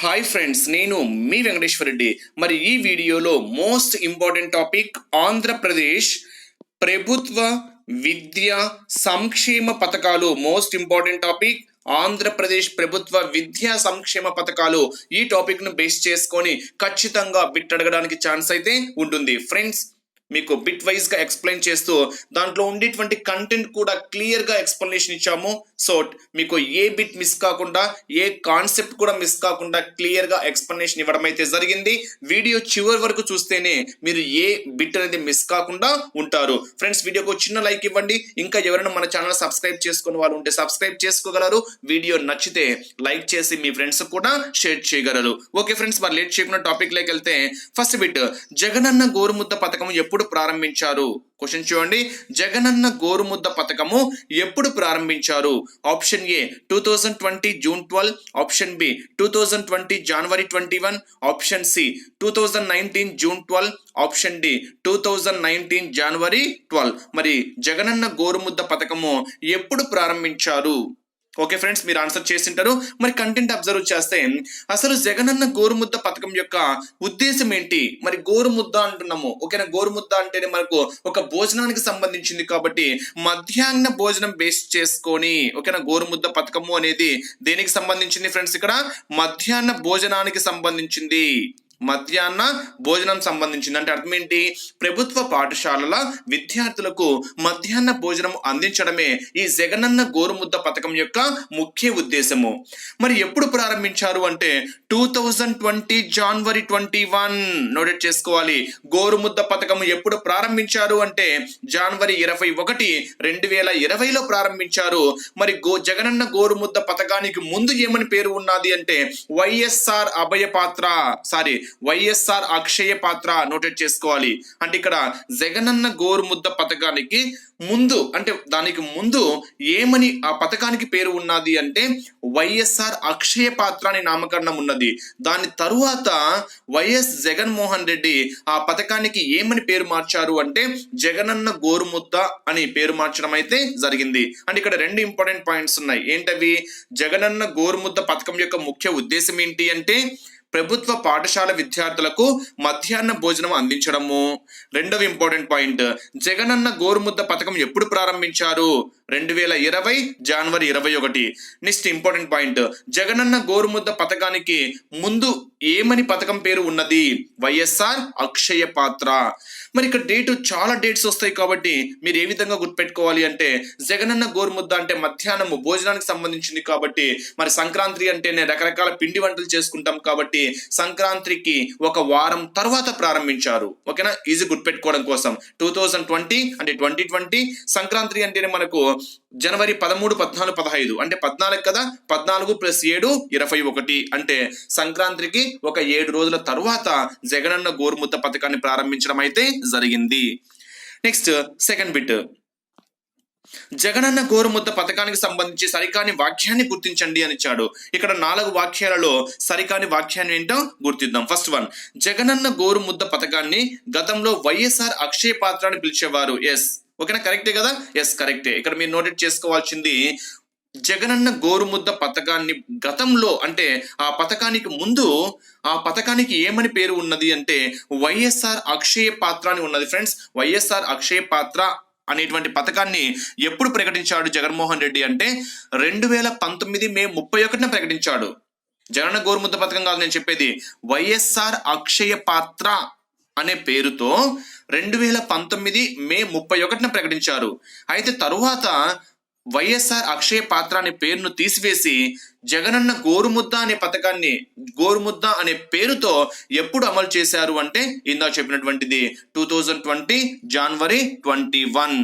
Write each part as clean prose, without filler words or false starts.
Hi friends, నేను మీ వెంకటేశ్వర రెడ్డి. మరి ఈ వీడియోలో మోస్ట్ ఇంపార్టెంట్ టాపిక్ ఆంధ్రప్రదేశ్ ప్రభుత్వ విద్యా సంక్షేమ పథకాలు. మోస్ట్ ఇంపార్టెంట్ టాపిక్ ఆంధ్రప్రదేశ్ ప్రభుత్వ విద్యా సంక్షేమ పథకాలు. ఈ టాపిక్ ను బేస్ చేసుకొని ఖచ్చితంగా బిట్ అడగడానికి ఛాన్స్ అయితే ఉంటుంది ఫ్రెండ్స్. మీకు బిట్ వైజ్ గా ఎక్స్ప్లెయిన్ చేస్తూ దాంట్లో ఉండేటువంటి కంటెంట్ కూడా క్లియర్ గా ఎక్స్ప్లెనేషన్ ఇచ్చాము. సో మీకు ఏ బిట్ మిస్ కాకుండా, ఏ కాన్సెప్ట్ కూడా మిస్ కాకుండా క్లియర్ గా ఎక్స్ప్లెనేషన్ ఇవ్వడం అయితే జరిగింది. వీడియో చివరి వరకు చూస్తేనే మీరు ఏ బిట్ అనేది మిస్ కాకుండా ఉంటారు. ఫ్రెండ్స్, వీడియోకు చిన్న లైక్ ఇవ్వండి. ఇంకా ఎవరైనా మన ఛానల్ సబ్స్క్రైబ్ చేసుకునే వాళ్ళు ఉంటే సబ్స్క్రైబ్ చేసుకోగలరు. వీడియో నచ్చితే లైక్ చేసి మీ ఫ్రెండ్స్ కూడా షేర్ చేయగలరు. ఓకే ఫ్రెండ్స్, మరి లేట్ చేయకుండా టాపిక్ లోకి వెళ్తే ఫస్ట్ బిట్, జగనన్న గోరుముద్ద పథకం ఎప్పుడు ప్రారంభించారు? క్వశ్చన్ చూడండి, జగనన్న గోరుముద్ద పథకము ఎప్పుడు ప్రారంభించారు? Option A 2020 June 12, option B 2020 జనవరి 21, option C 2019 June 12, option D 2019 జనవరి 12. మరి జగనన్న గోరుముద్ద పథకము ఎప్పుడు ప్రారంభించారు? ఓకే ఫ్రెండ్స్, మీరు ఆన్సర్ చేసింటారు. మరి కంటెంట్ అబ్జర్వ్ చేస్తే అసలు జగనన్న గోరుముద్ద పథకం యొక్క ఉద్దేశం ఏంటి? మరి గోరుముద్ద అంటున్నాము, ఓకేనా? గోరుముద్ద అంటేనే మనకు ఒక భోజనానికి సంబంధించింది కాబట్టి మధ్యాహ్న భోజనం బేస్ చేసుకొని, ఓకేనా, గోరుముద్ద పథకము అనేది దేనికి సంబంధించింది ఫ్రెండ్స్? ఇక్కడ మధ్యాహ్న భోజనానికి సంబంధించింది. మధ్యాహ్న భోజనం సంబంధించింది అంటే అర్థం ఏంటి? ప్రభుత్వ పాఠశాలల విద్యార్థులకు మధ్యాహ్న భోజనం అందించడమే ఈ జగనన్న గోరుముద్ద పథకం యొక్క ముఖ్య ఉద్దేశము. మరి ఎప్పుడు ప్రారంభించారు అంటే 2020 జనవరి 21. నోటెడ్ చేసుకోవాలి. గోరుముద్ద పథకం ఎప్పుడు ప్రారంభించారు అంటే జనవరి 21, 2020లో ప్రారంభించారు. మరి జగనన్న గోరుముద్ద పథకానికి ముందు ఏమని పేరు ఉన్నది అంటే వైఎస్ఆర్ వైఎస్ఆర్ అక్షయ పాత్ర. నోటెడ్ చేసుకోవాలి. అంటే ఇక్కడ జగనన్న గోరుముద్ద పథకానికి ముందు, అంటే దానికి ముందు ఏమని ఆ పథకానికి పేరు ఉన్నది అంటే వైఎస్ఆర్ అక్షయ పాత్ర అని నామకరణం ఉన్నది. దాని తరువాత వైఎస్ జగన్మోహన్ రెడ్డి ఆ పథకానికి ఏమని పేరు మార్చారు అంటే జగనన్న గోరుముద్ద అని పేరు మార్చడం అయితే జరిగింది. అంటే ఇక్కడ రెండు ఇంపార్టెంట్ పాయింట్స్ ఉన్నాయి. ఏంటవి? జగనన్న గోరుముద్ద పథకం యొక్క ముఖ్య ఉద్దేశం ఏంటి అంటే ప్రభుత్వ పాఠశాల విద్యార్థులకు మధ్యాహ్న భోజనం అందించడము. రెండవ ఇంపార్టెంట్ పాయింట్, జగనన్న గోరుముద్ద పథకం ఎప్పుడు ప్రారంభించారు? 2020 జనవరి 21. నెక్స్ట్ ఇంపార్టెంట్ పాయింట్, జగనన్న గోరుముద్ద పథకానికి ముందు ఏమని పథకం పేరు ఉన్నది? వైఎస్ఆర్ అక్షయ పాత్ర. మరి ఇక్కడ చాలా డేట్స్ వస్తాయి కాబట్టి మీరు ఏ విధంగా గుర్తుపెట్టుకోవాలి అంటే జగనన్న గోరుముద్ద అంటే మధ్యాహ్నము భోజనానికి సంబంధించింది కాబట్టి, మరి సంక్రాంతి అంటేనే రకరకాల పిండి వంటలు చేసుకుంటాం కాబట్టి సంక్రాంతికి ఒక వారం తర్వాత ప్రారంభించారు. ఓకేనా? ఈజీ గుర్తుపెట్టుకోవడం కోసం 2020 అంటే 2020, సంక్రాంతి అంటేనే మనకు జనవరి 13, 14, 15 అంటే 14 కదా. 14 + 7 21 అంటే సంక్రాంతికి ఒక 7 రోజుల తరువాత జగనన్న గోరుముద్ద పథకాన్ని ప్రారంభించడం అయితే జరిగింది. నెక్స్ట్ సెకండ్ బిట్, జగనన్న గోరుముద్ద పథకానికి సంబంధించి సరికాని వాక్యాన్ని గుర్తించండి అని ఇచ్చాడు. ఇక్కడ 4 వాక్యాలలో సరికాని వాక్యాన్ని ఏంటో గుర్తిద్దాం. ఫస్ట్ వన్, జగనన్న గోరుముద్ద పథకాన్ని గతంలో వైఎస్ఆర్ అక్షయ పాత్ర అని పిలిచేవారు. ఎస్, ఓకేనా? కరెక్టే కదా? ఎస్, కరెక్టే. ఇక్కడ మీరు నోటెడ్ చేసుకోవాల్సింది జగనన్న గోరుముద్ద పథకాన్ని గతంలో అంటే ఆ పథకానికి ముందు ఆ పథకానికి ఏమని పేరు ఉన్నది అంటే వైఎస్ఆర్ అక్షయ పాత్ర అని ఉన్నది. ఫ్రెండ్స్, వైఎస్ఆర్ అక్షయ పాత్ర అనేటువంటి పథకాన్ని ఎప్పుడు ప్రకటించాడు జగన్మోహన్ రెడ్డి అంటే 2019 మే 31 ప్రకటించాడు. జగనన్న గోరుముద్ద పథకం కాదు నేను చెప్పేది, వైఎస్ఆర్ అక్షయ పాత్ర అనే పేరుతో 2019 మే 31 ప్రకటించారు. అయితే తరువాత వైఎస్ఆర్ అక్షయ పాత్ర అనే పేరును తీసివేసి జగనన్న గోరుముద్ద అనే పథకాన్ని గోరుముద్ద అనే పేరుతో ఎప్పుడు అమలు చేశారు అంటే ఇందా చెప్పినటువంటిది 2020 జనవరి 21.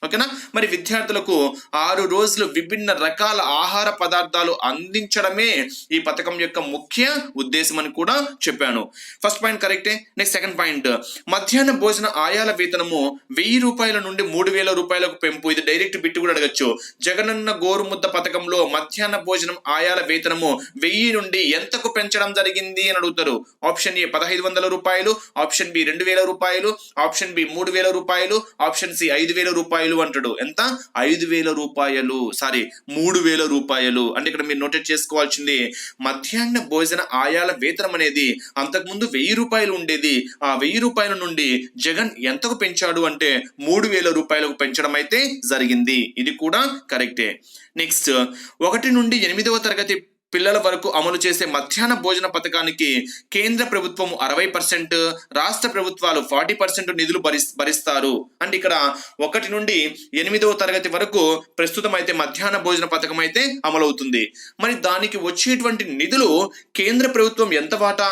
ఓకేనా? మరి విద్యార్థులకు 6 రోజులు విభిన్న రకాల ఆహార పదార్థాలు అందించడమే ఈ పథకం యొక్క ముఖ్య ఉద్దేశం అని కూడా చెప్పాను. ఫస్ట్ పాయింట్ కరెక్టే. నెక్స్ట్ సెకండ్ పాయింట్, మధ్యాహ్న భోజన ఆయాల వేతనము 1000 రూపాయల నుండి 3000 రూపాయలకు పెంపు. ఇది డైరెక్ట్ బిట్ కూడా అడగచ్చు. జగనన్న గోరుముద్ద పథకంలో మధ్యాహ్న భోజనం ఆయాల వేతనము 1000 నుండి ఎంతకు పెంచడం జరిగింది అని అడుగుతారు. ఆప్షన్ ఏ 1500 రూపాయలు, ఆప్షన్ బి 2000 రూపాయలు, ఆప్షన్ బి 3000 రూపాయలు, ఆప్షన్ సి 5000 రూపాయలు, రూపాయలు అంటాడు. ఎంత? 5,000 రూపాయలు, సారీ 3,000 రూపాయలు. అంటే ఇక్కడ మీరు నోటెడ్ చేసుకోవాల్సింది మధ్యాహ్న భోజన ఆయాల వేతనం అనేది అంతకుముందు 1,000 రూపాయలు ఉండేది. ఆ 1,000 రూపాయల నుండి జగన్ ఎంతకు పెంచాడు అంటే 3,000 రూపాయలకు పెంచడం అయితే జరిగింది. ఇది కూడా కరెక్టే. నెక్స్ట్ 1 నుండి 8వ తరగతి పిల్లల వరకు అమలు చేసే మధ్యాహ్న భోజన పథకానికి కేంద్ర ప్రభుత్వం 60%, రాష్ట్ర ప్రభుత్వాలు 40% నిధులు భరిస్తారు. అంటే ఇక్కడ 1 నుండి 8వ తరగతి వరకు ప్రస్తుతం అయితే మధ్యాహ్న భోజన పథకం అయితే అమలవుతుంది. మరి దానికి వచ్చేటువంటి నిధులు కేంద్ర ప్రభుత్వం ఎంత వాటా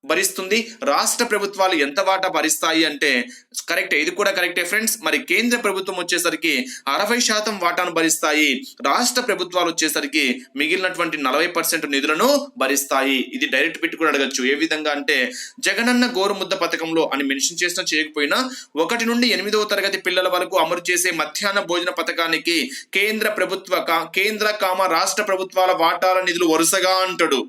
భరిస్తుంది, రాష్ట్ర ప్రభుత్వాలు ఎంత వాటా భరిస్తాయి అంటే కరెక్టే, ఇది కూడా కరెక్టే ఫ్రెండ్స్. మరి కేంద్ర ప్రభుత్వం వచ్చేసరికి 60% వాటాను భరిస్తాయి, రాష్ట్ర ప్రభుత్వాలు వచ్చేసరికి మిగిలినటువంటి 40% నిధులను భరిస్తాయి. ఇది డైరెక్ట్ పెట్టి కూడా అడగచ్చు. ఏ విధంగా అంటే జగనన్న గోరుముద్ద పథకంలో అని మెన్షన్ చేసినా చేయకపోయినా 1 నుండి 8వ తరగతి పిల్లల వరకు అమలు చేసే మధ్యాహ్న భోజన పథకానికి కేంద్ర రాష్ట్ర ప్రభుత్వాల వాటాల నిధులు వరుసగా అంటాడు.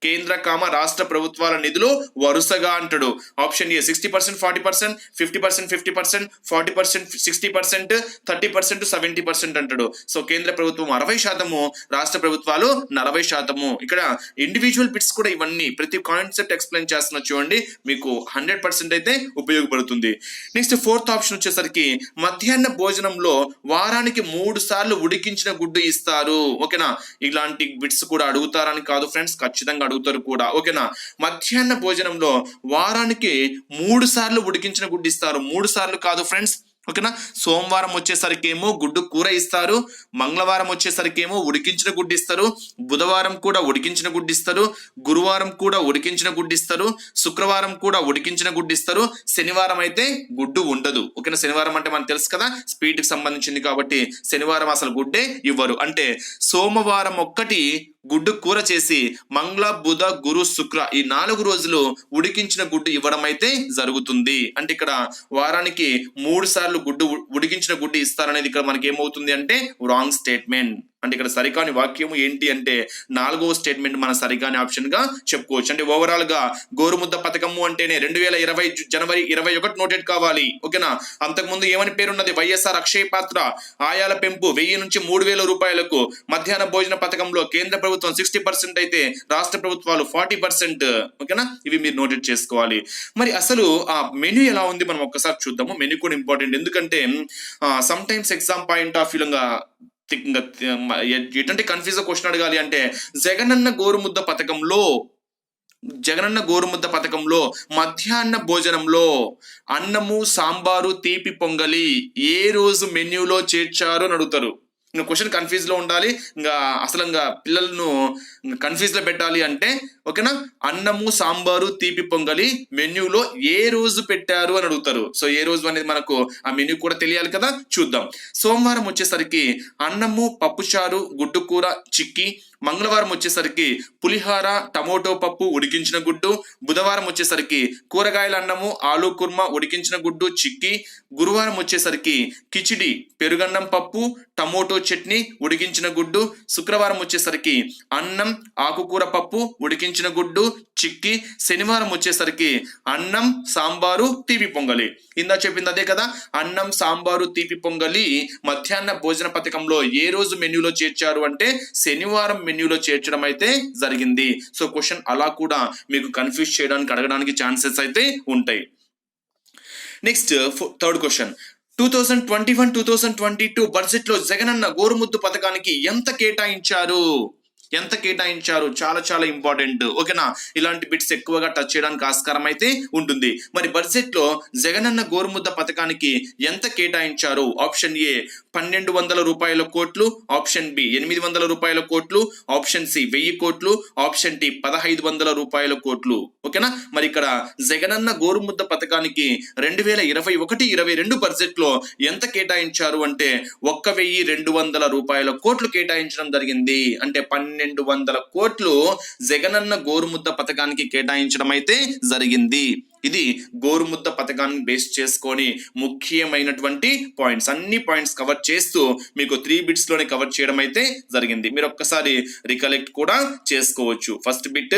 కేంద్ర రాష్ట్ర ప్రభుత్వాల నిధులు వరుసగా అంటాడు. ఆప్షన్ ఏ 60%, 40%, 50%, 50%, 40%, 60%, 30%, 70% అంటాడు. సో కేంద్ర ప్రభుత్వం 60%, రాష్ట్ర ప్రభుత్వాలు 40%. ఇక్కడ ఇండివిజువల్ బిట్స్ కూడా ఇవన్నీ ప్రతి కాన్సెప్ట్ ఎక్స్ప్లెయిన్ చేస్తున్నా చూడండి, మీకు 100% అయితే ఉపయోగపడుతుంది. నెక్స్ట్ 4th ఆప్షన్ వచ్చేసరికి మధ్యాహ్న భోజనంలో వారానికి 3 సార్లు ఉడికించిన గుడ్డు ఇస్తారు. ఓకేనా, ఇలాంటి బిట్స్ కూడా అడుగుతారని కాదు ఫ్రెండ్స్, ఖచ్చితంగా అడుగుతారు కూడా. ఓకేనా, మధ్యాహ్న భోజనంలో వారానికి 3 సార్లు ఉడికించిన గుడ్డు ఇస్తారు. 3 సార్లు కాదు ఫ్రెండ్స్. ఓకేనా, సోమవారం వచ్చేసరికి ఏమో గుడ్డు కూర ఇస్తారు, మంగళవారం వచ్చేసరికి ఏమో ఉడికించిన గుడ్డు ఇస్తారు, బుధవారం కూడా ఉడికించిన గుడ్డు ఇస్తారు, గురువారం కూడా ఉడికించిన గుడ్డు ఇస్తారు, శుక్రవారం కూడా ఉడికించిన గుడ్డు ఇస్తారు, శనివారం అయితే గుడ్డు ఉండదు. ఓకేనా, శనివారం అంటే మనకు తెలుసు కదా స్పీడ్ కి సంబంధించింది కాబట్టి శనివారం అసలు గుడ్డే ఇవ్వరు. అంటే సోమవారం ఒక్కటి గుడ్డు కూర చేసి మంగళ, బుధ, గురు, శుక్ర ఈ 4 రోజులు ఉడికించిన గుడ్డు ఇవ్వడం అయితే జరుగుతుంది. అంటే ఇక్కడ వారానికి 3 సార్లు ఉడికించిన గుడ్డు ఇస్తారనేది ఇక్కడ మనకి ఏమవుతుంది అంటే రాంగ్ స్టేట్మెంట్. అంటే ఇక్కడ సరికాని వాక్యం ఏంటి అంటే 4వ స్టేట్మెంట్ మన సరికాని ఆప్షన్ గా చెప్పుకోవచ్చు. అంటే ఓవరాల్ గా గోరుముద్ద పథకము అంటేనే 2020 జనవరి 21 నోటెడ్ కావాలి. ఓకేనా, అంతకుముందు ఏమని పేరున్నది? వైఎస్ఆర్ అక్షయ పాత్ర ఆయాల పెంపు 1000 నుంచి 3,000 రూపాయలకు, మధ్యాహ్న భోజన పథకంలో కేంద్ర ప్రభుత్వం 60% అయితే రాష్ట్ర ప్రభుత్వాలు 40%. ఓకేనా, ఇవి మీరు నోటెడ్ చేసుకోవాలి. మరి అసలు ఆ మెనూ ఎలా ఉంది మనం ఒక్కసారి చూద్దాము. మెనూ కూడా ఇంపార్టెంట్, ఎందుకంటే some times exam point of వ్యూగా ఎటువంటి కన్ఫ్యూజ్ క్వశ్చన్ అడగాలి అంటే జగనన్న గోరుముద్ద పథకంలో మధ్యాహ్న భోజనంలో అన్నము, సాంబారు, తీపి పొంగలి ఏ రోజు మెన్యూలో చేర్చారు అని అడుగుతారు. ఇంకా క్వశ్చన్ కన్ఫ్యూజ్ లో ఉండాలి, ఇంకా అసలు ఇంకా పిల్లలను కన్ఫ్యూజ్ లో పెట్టాలి అంటే ఓకేనా, అన్నము, సాంబారు, తీపి పొంగలి మెన్యూలో ఏ రోజు పెట్టారు అని అడుగుతారు. సో ఏ రోజు అనేది మనకు ఆ మెన్యూ కూడా తెలియాలి కదా, చూద్దాం. సోమవారం వచ్చేసరికి అన్నము, పప్పుచారు, గుడ్డు కూర, చిక్కి. మంగళవారం వచ్చేసరికి పులిహార, టమోటో పప్పు, ఉడికించిన గుడ్డు. బుధవారం వచ్చేసరికి కూరగాయల అన్నము, ఆలు కుర్మా, ఉడికించిన గుడ్డు, చిక్కి. గురువారం వచ్చేసరికి కిచిడి, పెరుగన్నం, పప్పు, టమోటో చట్నీ, ఉడికించిన గుడ్డు. శుక్రవారం వచ్చేసరికి అన్నం, ఆకుకూర పప్పు, ఉడికించిన గుడ్డు, చిక్కి. శనివారం వచ్చేసరికి అన్నం, సాంబారు, తీపి పొంగలి. ఇందా చెప్పింది అదే కదా, అన్నం, సాంబారు, తీపి పొంగలి మధ్యాహ్న భోజన పథకంలో ఏ రోజు మెన్యూలో చేర్చారు అంటే శనివారం మెన్యూలో చేర్చడం అయితే జరిగింది. సో క్వశ్చన్ అలా కూడా మీకు కన్ఫ్యూజ్ చేయడానికి అడగడానికి ఛాన్సెస్ అయితే ఉంటాయి. నెక్స్ట్ 3rd క్వశ్చన్, 2021-2022 బడ్జెట్ లో జగనన్న గోరుముద్దు పథకానికి ఎంత కేటాయించారు? చాలా చాలా ఇంపార్టెంట్. ఓకేనా, ఇలాంటి బిట్స్ ఎక్కువగా టచ్ చేయడానికి ఆస్కారం అయితే ఉంటుంది. మరి బడ్జెట్ లో జగనన్న గోరుముద్ద పథకానికి ఎంత కేటాయించారు? ఆప్షన్ ఏ 1,200 రూపాయల కోట్లు, ఆప్షన్ బి 800 రూపాయల కోట్లు, ఆప్షన్ సి 1000 కోట్లు, ఆప్షన్ డి 1,500 రూపాయల కోట్లు. ఓకేనా, మరి ఇక్కడ జగనన్న గోరుముద్ద పథకానికి 2021-22 బడ్జెట్ లో ఎంత కేటాయించారు అంటే 1,200 రూపాయల కోట్లు కేటాయించడం జరిగింది. అంటే 1,200 కోట్లు జగనన్న గోరుముద్ద పథకానికి కేటాయించడం అయితే జరిగింది. ఇది గోరుముద్ద పథకాన్ని బేస్ చేసుకొని ముఖ్యమైనటువంటి పాయింట్స్, అన్ని పాయింట్స్ కవర్ చేస్తూ మీకు 3 బిట్స్ లోనే కవర్ చేయడం అయితే జరిగింది. మీరు ఒక్కసారి రికలెక్ట్ కూడా చేసుకోవచ్చు. ఫస్ట్ బిట్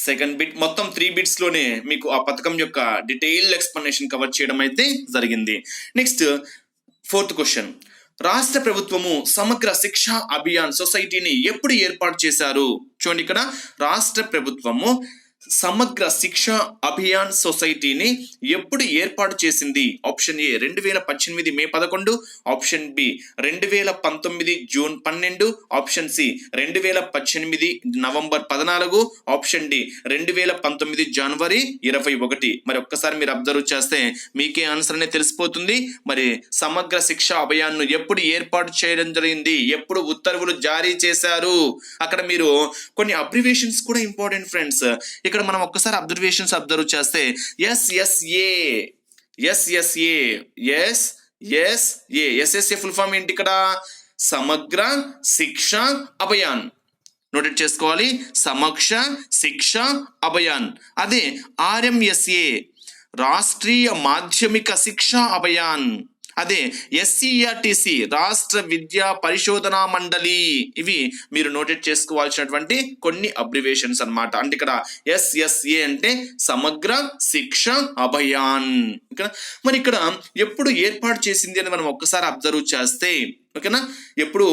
సెకండ్ బిట్ మొత్తం 3 బిట్స్ లోనే మీకు ఆ పథకం యొక్క డీటెయిల్ ఎక్స్ప్లెనేషన్ కవర్ చేయడం అయితే జరిగింది. Next 4th question. రాష్ట్ర ప్రభుత్వము సమగ్ర శిక్షా అభియాన్ సొసైటీని ఎప్పుడు ఏర్పాటు చేశారు? చూడండి, ఇక్కడ రాష్ట్ర ప్రభుత్వము సమగ్ర శిక్షా అభియాన్ సొసైటీని ఎప్పుడు ఏర్పాటు చేసింది? Option A 2018 May 11, option B 2019 June 12, option C 2018 November 14, option D 2019 జనవరి 21. మరి ఒక్కసారి మీరు అబ్జర్వ్ చేస్తే మీకే ఆన్సర్ అనేది తెలిసిపోతుంది. మరి సమగ్ర శిక్షా అభియాన్ను ఎప్పుడు ఏర్పాటు చేయడం జరిగింది, ఎప్పుడు ఉత్తర్వులు జారీ చేశారు? అక్కడ మీరు కొన్ని అబ్రివేషన్స్ కూడా ఇంపార్టెంట్ ఫ్రెండ్స్. ఇక్కడ మనం ఒక్కసారి అబ్జర్వ్ చేస్తే ఎస్ఎస్ఏ ఫుల్ ఫామ్ ఏంటి? ఇక్కడ సమగ్ర శిక్ష అభియాన్. నోటెడ్ చేసుకోవాలి, సమగ్ర శిక్ష అభియాన్. అదే ఆర్ఎంఎస్ఏ రాష్ట్రీయ మాధ్యమిక శిక్షా అభియాన్. అదే ఎస్సిఆర్టిసి రాష్ట్ర విద్యా పరిశోధనా మండలి. ఇవి మీరు నోటెడ్ చేసుకోవాల్సినటువంటి కొన్ని అబ్రివేషన్స్ అన్నమాట. అంటే ఇక్కడ ఎస్ఎస్ఏ అంటే సమగ్ర శిక్ష అభియాన్. మరి ఇక్కడ ఎప్పుడు ఏర్పాటు చేసింది అని మనం ఒక్కసారి అబ్జర్వ్ చేస్తే, ఓకేనా, ఎప్పుడు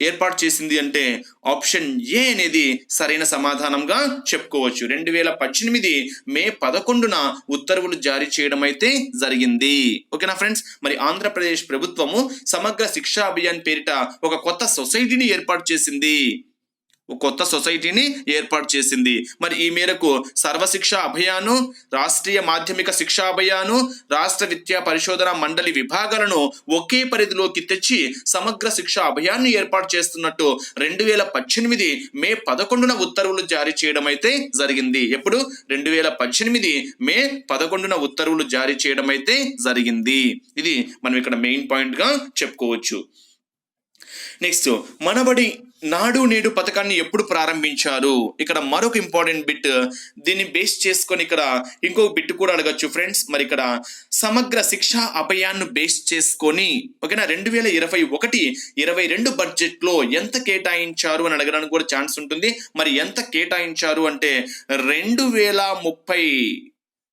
ఏర్పాటు చేసింది అంటే ఆప్షన్ ఏ అనేది సరైన సమాధానంగా చెప్పుకోవచ్చు. 2018 మే 11 ఉత్తర్వులు జారీ చేయడం అయితే జరిగింది. ఓకేనా ఫ్రెండ్స్. మరి ఆంధ్రప్రదేశ్ ప్రభుత్వము సమగ్ర శిక్షా అభియాన్ పేరిట ఒక కొత్త సొసైటీని ఏర్పాటు చేసింది. మరి ఈ మేరకు సర్వశిక్ష అభియాను, రాష్ట్రీయ మాధ్యమిక శిక్షా అభియాను, రాష్ట్ర విద్యా పరిశోధన మండలి విభాగాలను ఒకే పరిధిలోకి తెచ్చి సమగ్ర శిక్షా అభియాన్ని ఏర్పాటు చేస్తున్నట్టు 2018 మే 11 ఉత్తర్వులు జారీ చేయడం అయితే జరిగింది. ఎప్పుడు? 2018 మే 11 ఉత్తర్వులు జారీ చేయడం అయితే జరిగింది. ఇది మనం ఇక్కడ మెయిన్ పాయింట్ గా చెప్పుకోవచ్చు. నెక్స్ట్, మనబడి నాడు నేడు పథకాన్ని ఎప్పుడు ప్రారంభించారు? ఇక్కడ మరొక ఇంపార్టెంట్ బిట్. దీన్ని బేస్ చేసుకొని ఇక్కడ ఇంకొక బిట్ కూడా అడగచ్చు ఫ్రెండ్స్. మరి ఇక్కడ సమగ్ర శిక్షా అభియాన్ను బేస్ చేసుకొని, ఓకేనా, 2021-22 బడ్జెట్ లో ఎంత కేటాయించారు అని అడగడానికి కూడా ఛాన్స్ ఉంటుంది. మరి ఎంత కేటాయించారు అంటే